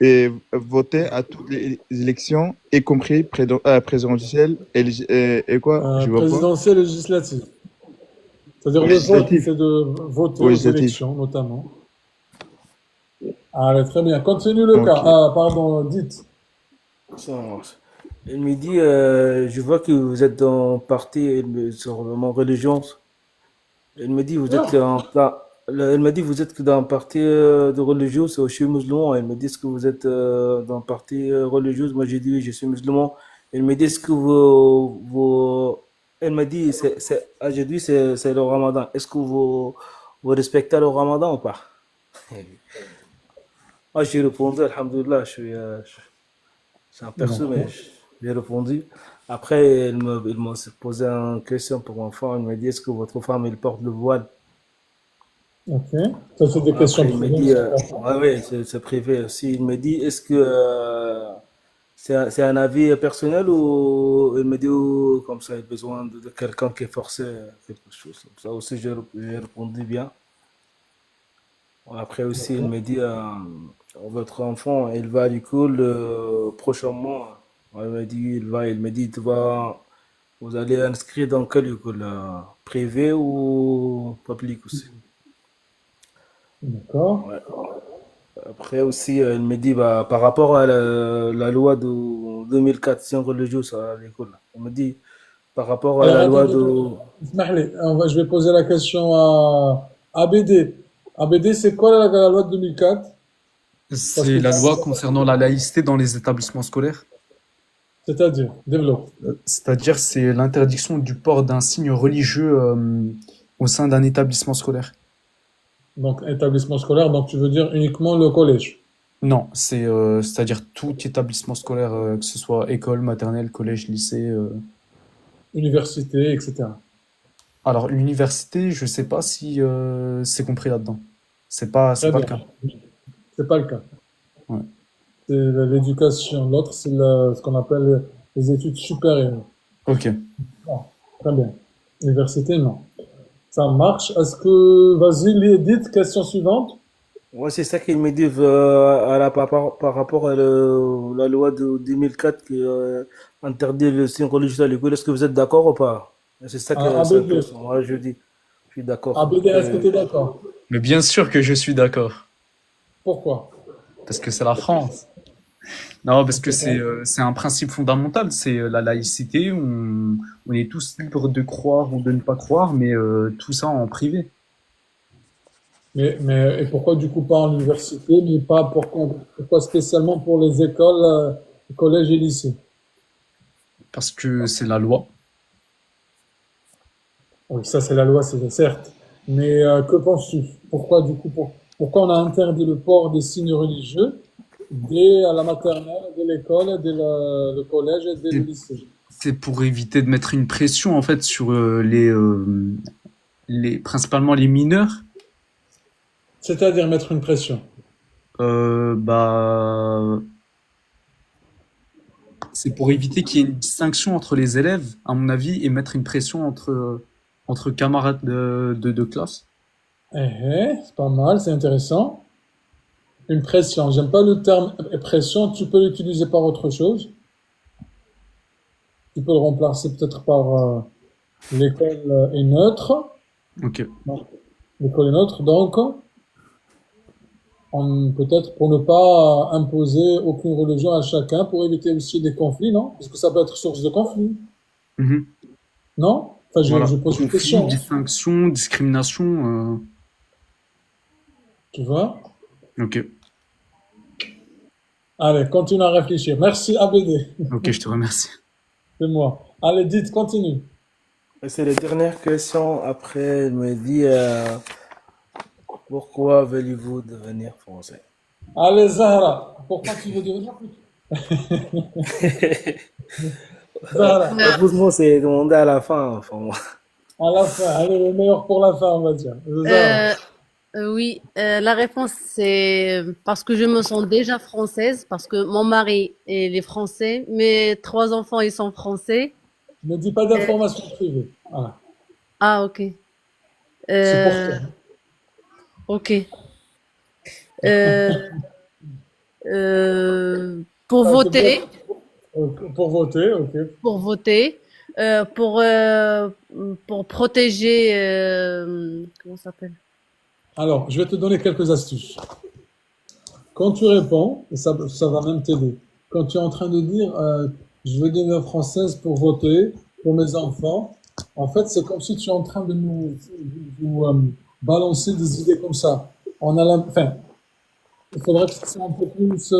et voter à toutes les élections, y compris présidentielles et quoi, je vois pas. présidentielle et législative. C'est-à-dire le vote, Législative. c'est de voter aux Législative. élections, notamment. Allez, très bien. Continue le Ok. cas. Ah, pardon, dites. Ça marche. Il me dit, je vois que vous êtes en partie sur mon religion. Il me dit, vous êtes en plein, Elle m'a dit, vous êtes dans un parti de religieux, c'est je suis musulman. Elle me dit, est-ce que vous êtes dans un parti religieux? Moi, j'ai dit, oui, je suis musulman. Elle me dit, est-ce que elle m'a dit, j'ai dit, c'est le ramadan. Est-ce que vous respectez le ramadan ou pas? Moi, j'ai répondu, Alhamdulillah, c'est un perso, mais D'accord. j'ai répondu. Après, il m'a posé une question pour mon femme. Elle m'a dit, est-ce que votre femme, elle porte le voile? Ok. Ça, c'est des questions Après, il me privées, dit, c'est important. ouais, ouais, c'est privé aussi. Il me dit, est-ce que c'est un avis personnel ou il me dit, comme ça, il a besoin de quelqu'un qui est forcé, quelque chose. Comme ça aussi, j'ai répondu bien. Après aussi, il D'accord. me dit, votre enfant, il va à l'école prochainement. Il me dit, vous allez inscrire dans quelle école, privée ou publique aussi. D'accord. Ouais. Après aussi, il me dit, bah, par rapport à la loi de 2004, si on religieuse à l'école, il me dit, par rapport à Alors, la loi attendez, de... Ismaël, je vais poser la question à ABD. ABD, c'est quoi la loi de 2004? Parce que, C'est la loi concernant la laïcité dans les établissements scolaires. c'est-à-dire, développe. C'est-à-dire, c'est l'interdiction du port d'un signe religieux au sein d'un établissement scolaire. Donc, établissement scolaire, donc tu veux dire uniquement le collège, Non, c'est-à-dire tout établissement scolaire, que ce soit école, maternelle, collège, lycée. université, etc. Alors, l'université, je sais pas si c'est compris là-dedans. C'est Très pas le bien. cas. C'est pas le cas. Ouais. C'est l'éducation. L'autre, c'est ce qu'on appelle les études supérieures. Ok. Bon, très bien. Université, non. Ça marche. Est-ce que, vas-y, dites, question suivante. Ouais, c'est ça qu'il me dit par rapport à la loi de 2004 qui interdit le signe religieux à l'école. Est-ce que vous êtes d'accord ou pas? C'est ça que c'est ABD. intéressant. Moi, je dis, je suis d'accord. ABD, est-ce que Après, tu es d'accord? Mais bien sûr que je suis d'accord. Pourquoi? Parce que c'est la France. Non, parce que C'est bon. c'est un principe fondamental, c'est la laïcité. On est tous libres de croire ou de ne pas croire, mais tout ça en privé. Et pourquoi du coup pas en université, mais pas pourquoi spécialement pour les écoles, collèges et lycées? Parce que c'est la loi. Oui, ça c'est la loi, c'est certes. Mais que penses-tu? Pourquoi du coup, pourquoi on a interdit le port des signes religieux dès la maternelle, dès l'école, dès le collège et dès le C'est lycée? c'est pour éviter de mettre une pression en fait sur principalement les mineurs. C'est-à-dire mettre une pression. Bah, c'est pour éviter qu'il y ait une distinction entre les élèves, à mon avis, et mettre une pression entre camarades de classe. C'est pas mal, c'est intéressant. Une pression. J'aime pas le terme pression. Tu peux l'utiliser par autre chose. Tu peux le remplacer peut-être par l'école est neutre. Ok. Non, l'école est neutre. Donc, peut-être pour ne pas imposer aucune religion à chacun, pour éviter aussi des conflits, non? Parce que ça peut être source de conflit, Mhm. non? Enfin, je Voilà. pose une Conflit, question, hein, distinction, discrimination. tu vois? Ok. Allez, continue à réfléchir. Merci, ABD. Ok, je te remercie. C'est moi. Allez, dites, continue. c'est la dernière question. Après, il me dit, pourquoi voulez-vous devenir français? Allez, Zahra. Pourquoi tu veux devenir? Zahra, Heureusement, c'est demandé à la fin. Enfin, moi. à la fin. Allez, le meilleur pour la fin, on va dire. Zahra. Euh, oui, la réponse c'est parce que je me sens déjà française, parce que mon mari il est français, mes trois enfants ils sont français. Ne dis pas Euh, d'informations privées. Voilà. ah ok. C'est pour Euh, toi. ok. Euh, pour Ah, c'est voter, pour voter, ok. pour voter, euh, pour euh, pour protéger, comment ça s'appelle? Alors, je vais te donner quelques astuces. Quand tu réponds, et ça va même t'aider, quand tu es en train de dire je veux devenir française pour voter pour mes enfants, en fait, c'est comme si tu es en train de balancer des idées comme ça. Enfin, il faudrait que ça soit un peu plus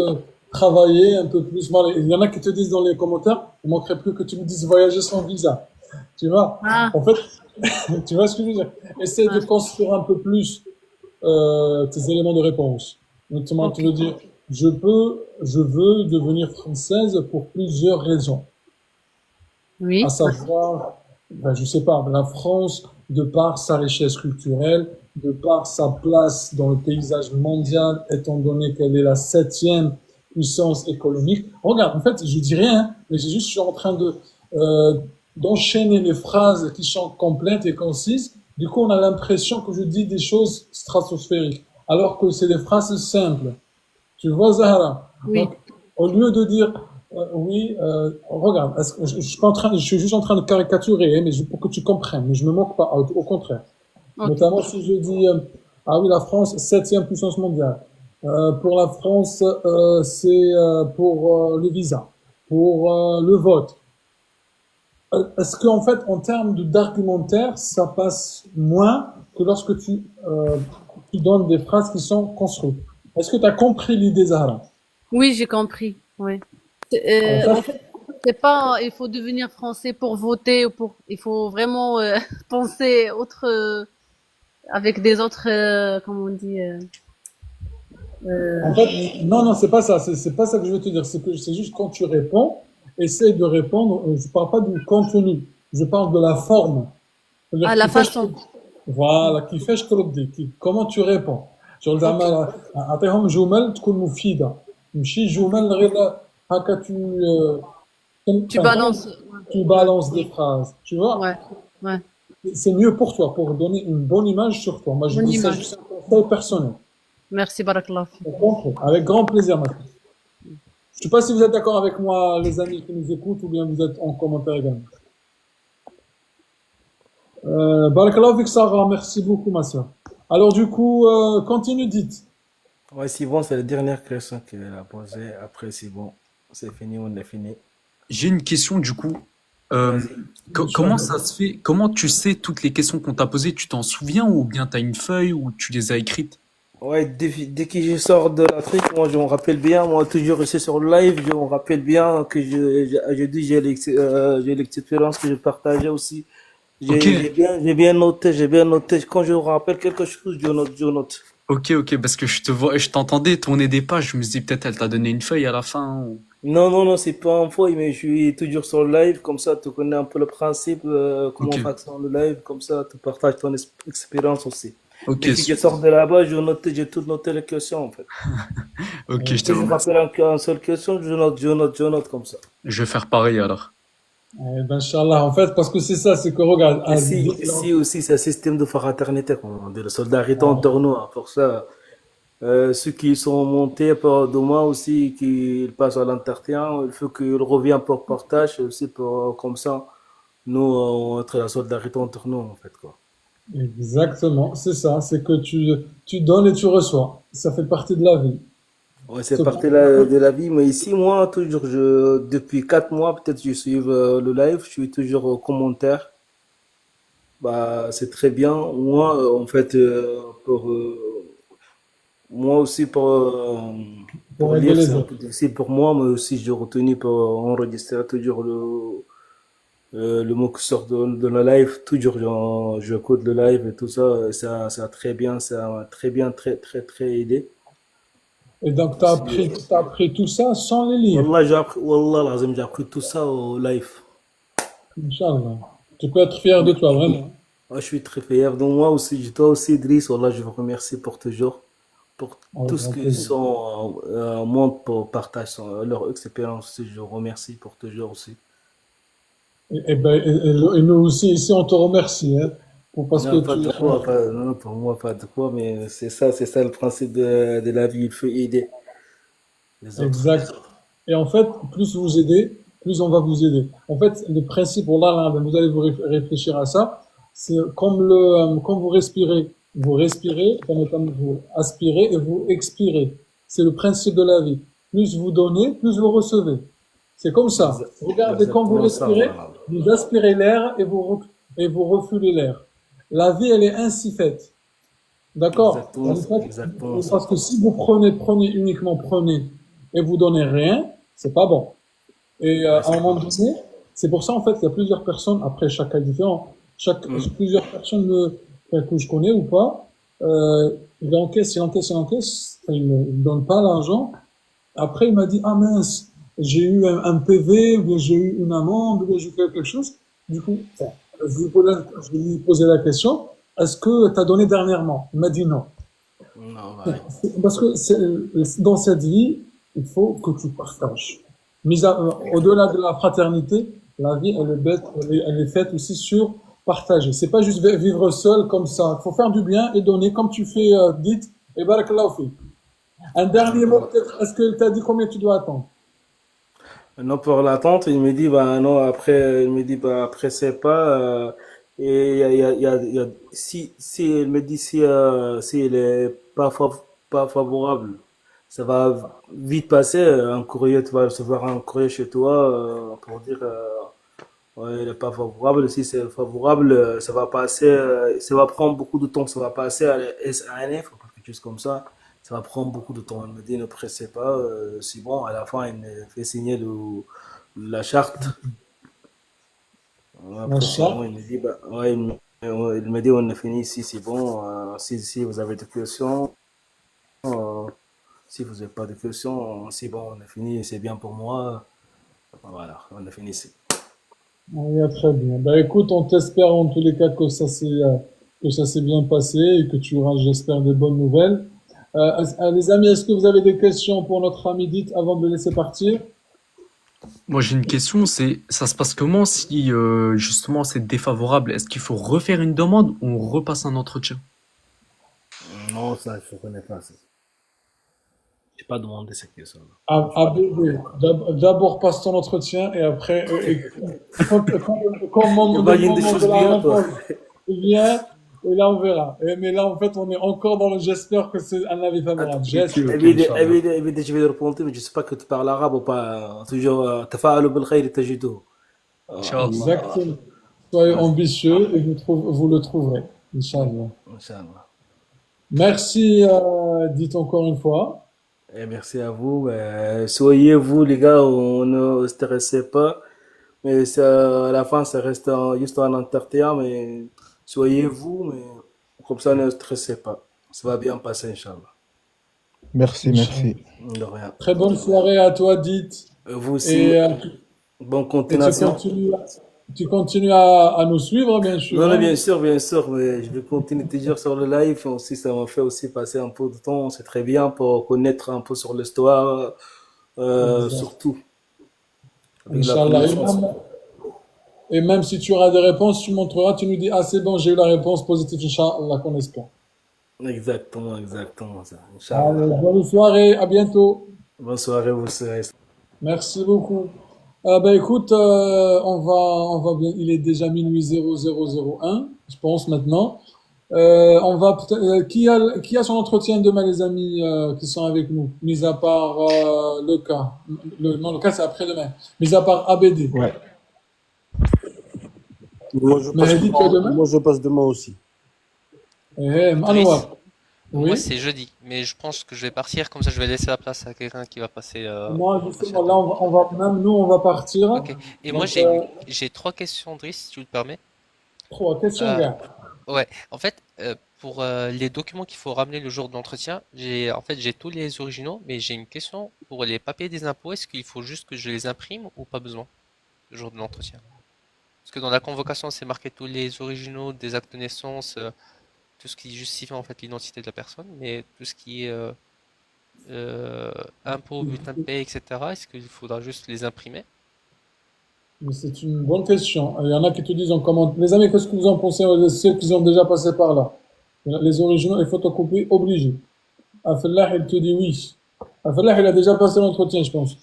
travaillé, un peu plus. Voilà. Il y en a qui te disent dans les commentaires, il manquerait plus que tu me dises voyager sans visa. Tu vois? Ah, En fait, tu vois ce que je veux dire? Essaye de ah, construire un peu plus tes éléments de réponse. Notamment, tu ok. veux dire, je veux devenir française pour plusieurs raisons. À Oui, savoir, ben, je sais pas, la France, de par sa richesse culturelle, de par sa place dans le paysage mondial, étant donné qu'elle est la septième puissance économique. Regarde, en fait, je dis rien, mais je suis en train euh, d'enchaîner les phrases qui sont complètes et concises. Du coup, on a l'impression que je dis des choses stratosphériques, alors que c'est des phrases simples. Tu vois, Zahra? oui. Donc, au lieu de dire oui, regarde, je suis pas en train, je suis juste en train de caricaturer, hein, mais pour que tu comprennes, mais je me moque pas, au contraire. Ok. Notamment si je dis ah oui, la France, septième puissance mondiale. Pour la France, c'est pour le visa, pour le vote. Est-ce qu'en fait, en termes d'argumentaire, ça passe moins que lorsque tu donnes des phrases qui sont construites? Est-ce que tu as compris l'idée, Zahra? Oui, j'ai compris. Oui. Ça, En fait, c'est pas, il faut devenir français pour voter ou pour, il faut vraiment penser autre, avec des autres, comment on dit, en euh, fait, non, non, c'est pas ça. C'est pas ça que je veux te dire. C'est juste quand tu réponds, essaye de répondre. Je parle pas du contenu. Je parle de la forme. ah, C'est-à-dire la façon. voilà, كيفاش تردي, comment tu réponds. شغل Ok. زعما اعطيهم جمل تكون مفيدة. ماشي جمل غير هكا Tu enfin, comment balances. tu Ouais, balances des phrases. Tu vois, ouais, ouais. c'est mieux pour toi, pour donner une bonne image sur toi. Moi, je Bonne dis ça image. juste un conseil personnel. Merci, Barakallah. T'as compris? Avec grand plaisir, maintenant. Je sais pas si vous êtes d'accord avec moi, les amis qui nous écoutent, ou bien vous êtes en commentaire également. Barakallahu fik, Sarah, merci beaucoup, ma soeur. Alors, du coup, continue, dites. Ouais, c'est bon, c'est la dernière question qu'elle a posée. Après, c'est bon. C'est fini, on a fini. J'ai une question du coup. Euh, Vas-y. comment ça se fait? Comment tu sais toutes les questions qu'on t'a posées? Tu t'en souviens ou bien tu as une feuille ou tu les as écrites? Ouais, dès que je sors de l'Afrique, moi, je me rappelle bien, moi, toujours ici sur le live, je me rappelle bien que je dis, j'ai l'expérience que je partageais aussi. Ok, J'ai bien noté, j'ai bien noté. Quand je me rappelle quelque chose, je note, je note. ok, parce que je te vois, je t'entendais tourner des pages. Je me dis peut-être elle t'a donné une feuille à la fin. Non, non, non, c'est pas un faux, mais je suis toujours sur le live, comme ça, tu connais un peu le principe, Ok, comment fonctionne le live, comme ça, tu partages ton expérience aussi. ok, Dès que je sors de là-bas, j'ai tout noté les questions, en fait. ok, je te Si je me remercie. rappelle une seule question, je note comme ça. Je vais faire pareil alors. Ben, Inch'Allah, en fait, parce que c'est ça, c'est que regarde, Ici aussi, c'est un système de fraternité, comme on dit, le solidarité entre nous, hein. Pour ça, ceux qui sont montés par demain aussi, qui passent à l'entretien, il faut qu'ils reviennent pour partage, aussi pour, comme ça, nous, entre la solidarité entre nous, en fait, quoi. exactement, c'est ça, c'est que tu donnes et tu reçois. Ça fait partie de la vie. Ouais, c'est Se partie prendre- de la vie, mais ici, moi, toujours, depuis 4 mois, peut-être, je suis le live, je suis toujours au commentaire. Bah, c'est très bien. Moi, en fait, moi aussi, pour pour aider lire, les c'est un autres. peu difficile pour moi, mais aussi, j'ai retenu pour enregistrer toujours le mot qui sort de la live. Toujours, je code le live et tout ça. Ça a très bien, ça m'a très bien, très aidé. Et donc, Aussi, t'as appris tout ça sans les livres. Wallah, lazim, j'ai appris tout ça au live. Inch'Allah. Tu peux être fier de toi, vraiment. Ouais, je suis très fier. Donc, moi aussi, toi aussi, Idriss, Wallah, je vous remercie pour toujours, pour Avec tout ce grand qu'ils plaisir. sont, montrent pour partager leur expérience aussi. Je vous remercie pour toujours aussi. Et nous aussi, ici, on te remercie, hein, parce que Non, pas de quoi, non, pour moi, pas de quoi, mais c'est ça le principe de la vie. Il faut aider les autres. exact. Et en fait, plus vous aidez, plus on va vous aider. En fait, le principe, là, vous allez vous réfléchir à ça. C'est comme quand vous respirez, comme vous aspirez et vous expirez. C'est le principe de la vie. Plus vous donnez, plus vous recevez. C'est comme ça. Regardez, quand vous Exactement ça, respirez, voilà. vous aspirez l'air et vous refulez l'air. La vie, elle est ainsi faite. D'accord? Exactement, En fait, exactement ça. parce que si vous prenez uniquement prenez et vous donnez rien, c'est pas bon. Et Ouais, à un c'est moment pas. donné, c'est pour ça en fait qu'il y a plusieurs personnes, après chaque cas est différent, Hmm. plusieurs personnes que je connais ou pas, il encaisse, il ne donne pas l'argent. Après il m'a dit, ah mince, j'ai eu un PV, ou bien j'ai eu une amende, ou bien j'ai fait quelque chose. Du coup, enfin, je lui ai posé la question, est-ce que tu as donné dernièrement? Il m'a dit non. Non, ouais. Parce que dans cette vie, il faut que tu partages. Au-delà de la fraternité, la vie, elle est faite aussi sur partager. C'est pas juste vivre seul comme ça. Il faut faire du bien et donner comme tu fais, dites, et barakallahu fik. Un dernier mot Exactement. peut-être. Est-ce que tu as dit combien tu dois attendre? Non, pour l'attente, il me dit, bah non, après, il me dit, bah après, c'est pas, et si il me dit, si il est pas favorable, ça va vite passer, un courrier, tu vas recevoir un courrier chez toi, pour dire, ouais, il est pas favorable. Si c'est favorable, ça va passer, ça va prendre beaucoup de temps, ça va passer à la SANF, ou quelque chose comme ça. Ça va prendre beaucoup de temps. Il me dit, ne pressez pas, c'est bon. À la fin, il me fait signer la charte. Après, c'est bon. Machallah. Il me dit, bah, ouais, il me dit, on a fini ici, c'est bon. Si vous avez des questions, euh, si vous n'avez pas de questions, c'est bon, on a fini, c'est bien pour moi. Voilà, on a fini ici. Oui, très bien. Ben, écoute, on t'espère en tous les cas que ça s'est bien passé et que tu auras, j'espère, de bonnes nouvelles. Les amis, est-ce que vous avez des questions pour notre ami Dit avant de le laisser partir? Moi, j'ai une question, c'est ça se passe comment si justement c'est défavorable? Est-ce qu'il faut refaire une demande ou on repasse un entretien? Non, ça, je ne connais pas. J'ai pas demandé cette question-là. À bébé. D'abord passe ton entretien et après, quand le Imagine des moment de choses la bien, toi. réponse vient, et là on verra. Mais là, en fait, on est encore dans le j'espère que c'est un avis favorable. Ok, J'espère. ok, Inch'Allah. Je vais le répondre, mais je sais pas que tu parles arabe ou pas. Toujours, تفاءلوا بالخير تجدوه. Inch'Allah. Exactement. Soyez Ouais, ambitieux et vous le trouverez. Inch'Allah. Inch'Allah. Merci, dites encore une fois. Et merci à vous. Soyez vous, les gars, ne stressez pas. Mais à la fin, ça reste juste un entretien. Mais soyez vous, mais comme ça, ne stressez pas. Ça va bien passer, Inch'Allah. Merci, Inch'Allah. merci. De rien. Très bonne soirée à toi, dites. Vous aussi, Et, bonne et continuation. tu continues à nous suivre, bien sûr, Non, non, hein. bien sûr, mais je vais continuer toujours sur le live. Aussi, ça m'a fait aussi passer un peu de temps. C'est très bien pour connaître un peu sur l'histoire, Exact. surtout avec la Inch'Allah. connaissance. Et même si tu auras des réponses, tu montreras, tu nous dis, ah, c'est bon, j'ai eu la réponse positive, Inch'Allah, qu'on espère. Exactement, exactement ça. Inch'Allah. Allez, bonne soirée, à bientôt. Bonne soirée, vous serez. Merci beaucoup. Ben écoute, on va bien, il est déjà minuit 0001, je pense maintenant. On va qui a son entretien demain, les amis, qui sont avec nous, mis à part le cas. Non, le cas c'est après-demain. Mis à part ABD. Ouais. Moi, je passe Mehdi, tu as demain, demain? moi, je passe demain aussi. Driss, Anouar. moi Oui. c'est jeudi, mais je pense que je vais partir, comme ça je vais laisser la place à quelqu'un qui va passer Moi, passer la justement, là, demande. même nous, on va partir. Ok. Et moi Donc, j'ai trois questions, Driss, si tu le permets. trois questions, Euh, gars. ouais, en fait, pour les documents qu'il faut ramener le jour de l'entretien, j'ai tous les originaux, mais j'ai une question pour les papiers des impôts. Est-ce qu'il faut juste que je les imprime ou pas besoin le jour de l'entretien? Parce que dans la convocation, c'est marqué tous les originaux des actes de naissance, tout ce qui justifie en fait l'identité de la personne, mais tout ce qui est euh, impôts, bulletin de paie, etc. Est-ce qu'il faudra juste les imprimer? Mais c'est une bonne question. Il y en a qui te disent en commentaire. Les amis, qu'est-ce que vous en pensez, ceux qui ont déjà passé par là? Les originaux et photocopies obligés. Afallah, il te dit oui. Afallah, il a déjà passé l'entretien, je pense.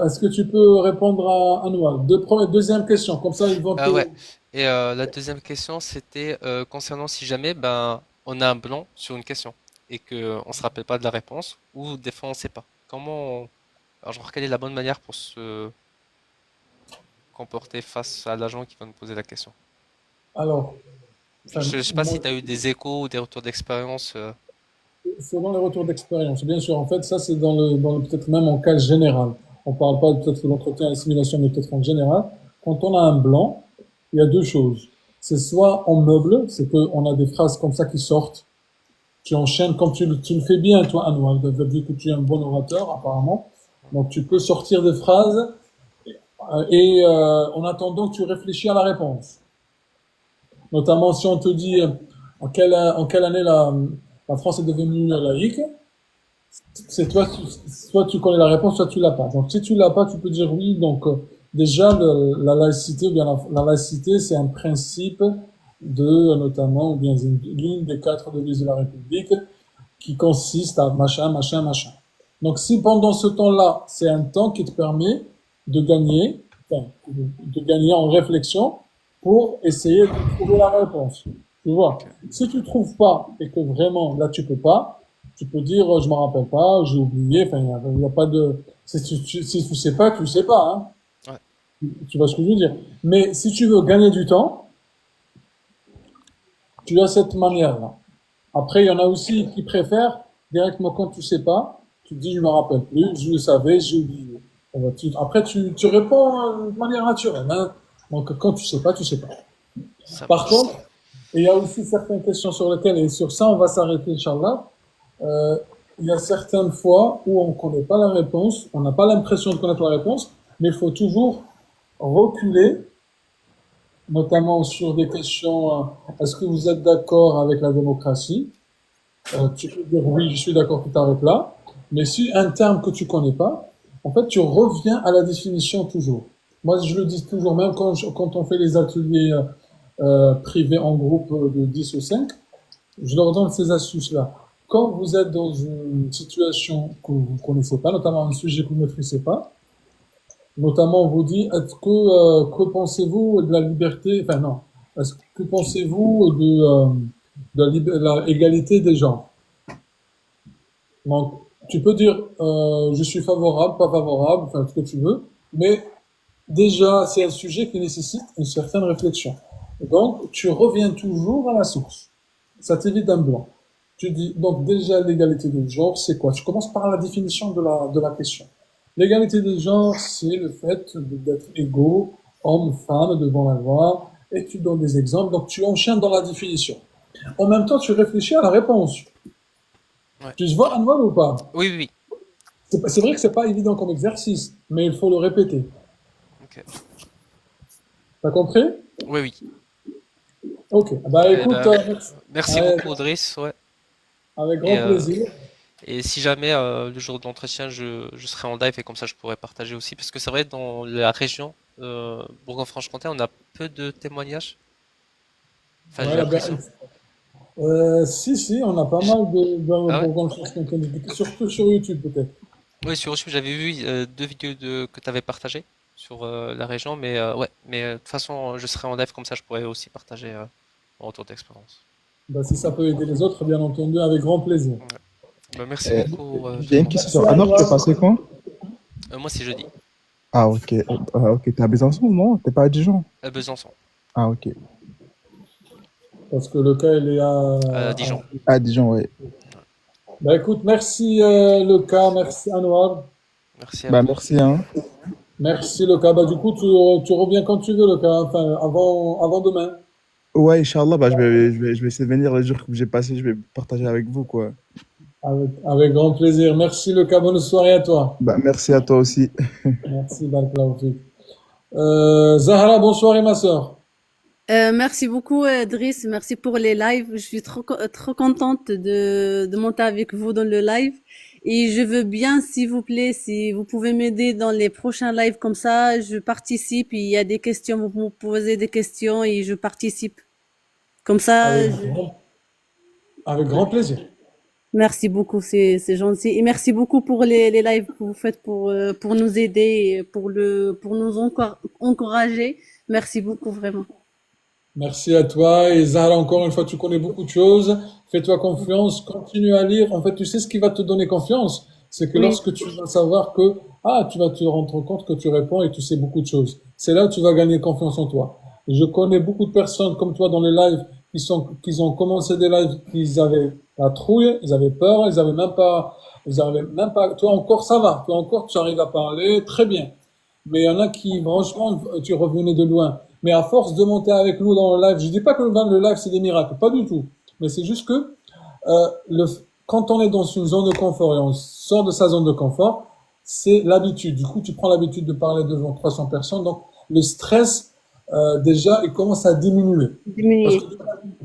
Est-ce que tu peux répondre à Anouar? Deuxième question, comme ça ils vont te... Ouais. Et la deuxième question, c'était concernant si jamais ben on a un blanc sur une question et que on se rappelle pas de la réponse ou des fois on sait pas. Alors, genre, quelle est la bonne manière pour se comporter face à l'agent qui va nous poser la question? Alors, Enfin, Je sais pas si moi, tu as eu des échos ou des retours d'expérience. selon les retours d'expérience, bien sûr. En fait, ça, c'est peut-être même en cas général. On parle pas peut-être de l'entretien à l'assimilation, mais peut-être en général. Quand on a un blanc, il y a deux choses. C'est soit on meuble, c'est qu'on a des phrases comme ça qui sortent. Tu enchaînes comme tu le fais bien, toi, Anouar. Vu que tu es un bon orateur, apparemment. Donc, tu peux sortir des phrases en attendant que tu réfléchis à la réponse. Notamment si on te dit en quelle année la France est devenue laïque, c'est toi, soit tu connais la réponse, soit tu l'as pas. Donc si tu l'as pas, tu peux dire oui. Donc déjà la laïcité, ou bien la laïcité, c'est un principe de notamment ou bien l'une des 4 devises de la République qui consiste à machin, machin, machin. Donc si pendant ce temps-là, c'est un temps qui te permet de gagner, enfin, de gagner en réflexion pour essayer de trouver la réponse. Tu vois. Ok. Si tu trouves pas et que vraiment là tu peux pas, tu peux dire je m'en rappelle pas, j'ai oublié. Enfin, il y a pas de. Si tu sais pas, tu sais pas. Hein. Ouais. Tu vois ce que je veux dire. Mais si tu veux gagner du temps, tu as cette manière-là. Après, il y en a aussi qui préfèrent directement quand tu sais pas, tu te dis je me rappelle plus, je le savais, j'ai oublié. Après, tu réponds de manière naturelle. Hein. Donc quand tu sais pas, tu sais pas. Ça Par marche. contre, il y a aussi certaines questions sur lesquelles, et sur ça on va s'arrêter, Inch'Allah. Euh, il y a certaines fois où on ne connaît pas la réponse, on n'a pas l'impression de connaître la réponse, mais il faut toujours reculer, notamment sur des questions, est-ce que vous êtes d'accord avec la démocratie? Tu peux dire oui, je suis d'accord, tu t'arrêtes là. Mais si un terme que tu connais pas, en fait, tu reviens à la définition toujours. Moi, je le dis toujours, même quand on fait les ateliers privés en groupe de 10 ou 5, je leur donne ces astuces-là. Quand vous êtes dans une situation que vous ne connaissez pas, notamment un sujet que vous ne maîtrisez pas, notamment on vous dit, que pensez-vous de la liberté, enfin non, que pensez-vous de la égalité des genres? Donc, tu peux dire, je suis favorable, pas favorable, enfin, ce que tu veux, mais déjà, c'est un sujet qui nécessite une certaine réflexion. Donc, tu reviens toujours à la source. Ça t'évite d'un blanc. Tu dis, donc, déjà, l'égalité de genre, c'est quoi? Tu commences par la définition de la question. L'égalité de genre, c'est le fait d'être égaux, hommes, femmes, devant la loi, et tu donnes des exemples, donc tu enchaînes dans la définition. En même temps, tu réfléchis à la réponse. Ouais. Tu vois, Antoine, ou pas? Oui, oui, oui. C'est vrai que c'est pas évident comme exercice, mais il faut le répéter. Ok. T'as compris? Oui, oui. Ok. Bah Eh écoute, ben, merci ouais, beaucoup, Driss. Ouais. avec Et, grand plaisir. et si jamais le jour de l'entretien, je serai en live et comme ça, je pourrai partager aussi. Parce que c'est vrai, dans la région Bourgogne-Franche-Comté, on a peu de témoignages. Enfin, j'ai Ouais, l'impression. si, on a pas mal de Ah ouais? Bourgogne-Franche-Comté, surtout sur YouTube peut-être. Oui, sur YouTube, j'avais vu deux vidéos que tu avais partagées sur la région, mais ouais, mais de toute façon, je serai en live comme ça, je pourrais aussi partager mon retour d'expérience. Bah, si ça peut aider les autres, bien entendu, avec grand plaisir. Ouais. Bah, merci Euh, beaucoup, j'ai une vivement. question Merci sur à Anor, tu es toi. passé quand? Moi, c'est jeudi, Ah, ok. Ok, t'es à Besançon, non? T'es pas à Dijon? à Besançon, Ah, ok. Parce que le cas, il est à Dijon. À Dijon, ouais. Bah écoute, merci Lucas, merci Anwar, Merci à Bah, vous. merci, hein. merci Lucas. Bah du coup, tu reviens quand tu veux Lucas, enfin avant demain. Ouais, Inch'Allah, bah, je vais essayer de venir les jours que j'ai passé, je vais partager avec vous, quoi. Avec grand plaisir. Merci Lucas, bonne soirée à toi. Bah, merci à toi aussi. Merci, barakallahu fik. Zahra, bonne soirée ma sœur. Merci beaucoup, Driss. Merci pour les lives. Je suis trop contente de monter avec vous dans le live. Et je veux bien, s'il vous plaît, si vous pouvez m'aider dans les prochains lives comme ça, je participe. Il y a des questions, vous me posez des questions et je participe. Comme ça, Avec avec grand plaisir. merci beaucoup, c'est gentil. Et merci beaucoup pour les lives que vous faites pour nous aider, et pour nous encourager. Merci beaucoup, vraiment. Merci à toi. Et Zahra, encore une fois, tu connais beaucoup de choses. Fais-toi confiance, continue à lire. En fait, tu sais ce qui va te donner confiance, c'est que Oui, lorsque tu vas savoir que, tu vas te rendre compte que tu réponds et tu sais beaucoup de choses. C'est là où tu vas gagner confiance en toi. Je connais beaucoup de personnes comme toi dans les lives qu'ils ont commencé des lives, qu'ils avaient la trouille, ils avaient peur, ils avaient même pas, toi encore ça va, toi encore tu arrives à parler très bien. Mais il y en a qui, franchement, tu revenais de loin. Mais à force de monter avec nous dans le live, je dis pas que le live c'est des miracles, pas du tout. Mais c'est juste que quand on est dans une zone de confort et on sort de sa zone de confort, c'est l'habitude. Du coup, tu prends l'habitude de parler devant 300 personnes, donc le stress déjà il commence à diminuer. Parce que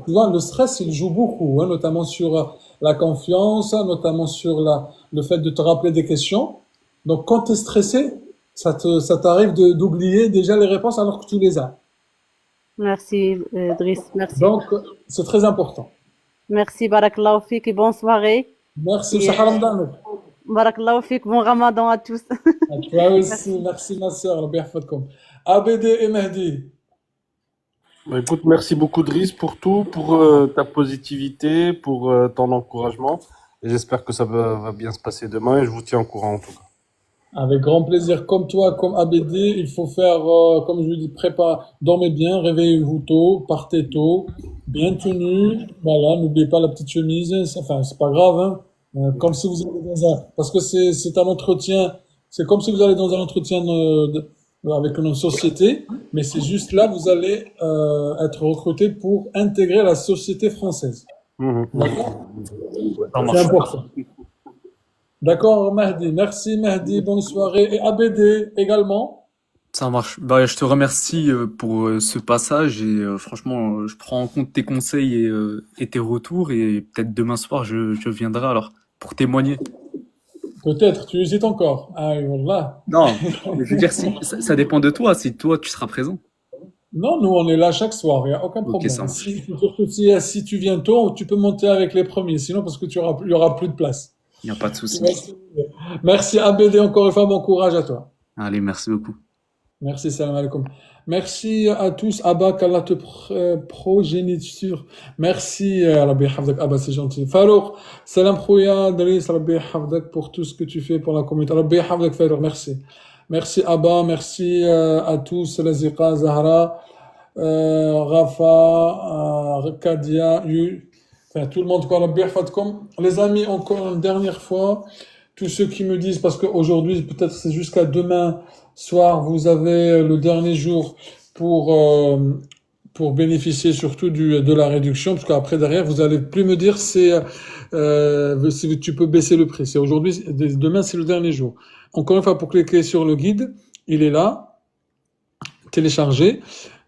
tu vois, le stress il joue beaucoup, hein, notamment sur la confiance, notamment sur le fait de te rappeler des questions. Donc quand tu es stressé, ça t'arrive d'oublier déjà les réponses alors que tu les as. Merci, Driss. Merci. Donc c'est très important. Merci, Barakallahu fik et bonne soirée. Merci, Et, Shahar Ramadan. Barakallahu fik, bon Ramadan à tous. À toi aussi, merci ma sœur, Rabbi yahfadkoum. ABD et Mehdi. Bah, écoute, merci beaucoup Driss pour tout, pour ta positivité, pour ton encouragement. Et j'espère que ça va bien se passer demain et je vous tiens au courant en tout cas. Avec grand plaisir, comme toi, comme ABD, il faut faire, comme je vous dis, dormez bien, réveillez-vous tôt, partez tôt, bien tenu, voilà, n'oubliez pas la petite chemise, enfin, c'est pas grave, hein, comme si vous allez parce que c'est un entretien, c'est comme si vous allez dans un entretien avec une société, mais c'est juste là, vous allez être recruté pour intégrer la société française. D'accord? C'est important. D'accord, Mahdi. Merci, Mahdi. Bonne soirée. Et ABD également. Ça marche. Bah, je te remercie pour ce passage et franchement, je prends en compte tes conseils et tes retours et peut-être demain soir, je viendrai alors pour témoigner. Peut-être, tu hésites encore. Ah, voilà. Non, mais je veux dire, ça dépend de toi, si toi tu seras présent. Non, nous, on est là chaque soir. Il n'y a aucun Ok, problème. ça marche. Surtout si tu viens tôt, tu peux monter avec les premiers. Sinon, parce que il y aura plus de place. Il n'y a pas de souci. Merci, ABD. Encore une fois, bon courage à toi. Allez, merci beaucoup. Merci, salam alaikum. Merci à tous. Abba, qu'Allah te progéniture. Merci, Rabbi Hafdak. Abba, c'est gentil. Farouk, salam khouya, Driss, Rabbi Hafdak pour tout ce que tu fais pour la communauté. Rabbi Hafdak, Farouk, merci. Merci, Abba. Merci à tous. Laziqa, Zahra, Rafa, Kadia, enfin, tout le monde, quoi. Rabbi Hafadkom. Les amis, encore une dernière fois, tous ceux qui me disent, parce qu'aujourd'hui, peut-être c'est jusqu'à demain soir, vous avez le dernier jour pour bénéficier surtout de la réduction, parce qu'après derrière, vous allez plus me dire si tu peux baisser le prix. C'est aujourd'hui, demain c'est le dernier jour. Encore une fois, pour cliquer sur le guide, il est là, téléchargé.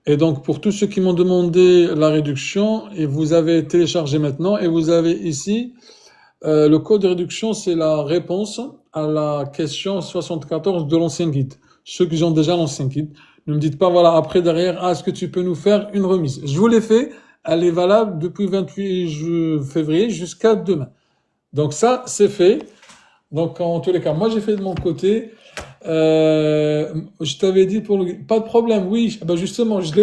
Et donc pour tous ceux qui m'ont demandé la réduction, et vous avez téléchargé maintenant, et vous avez ici le code de réduction, c'est la réponse à la question 74 de l'ancien guide. Ceux qui ont déjà l'ancien guide, ne me dites pas, voilà, après derrière, est-ce que tu peux nous faire une remise? Je vous l'ai fait, elle est valable depuis 28 février jusqu'à demain. Donc ça, c'est fait. Donc en tous les cas, moi j'ai fait de mon côté. Je t'avais dit pas de problème, oui, ben justement, je l'ai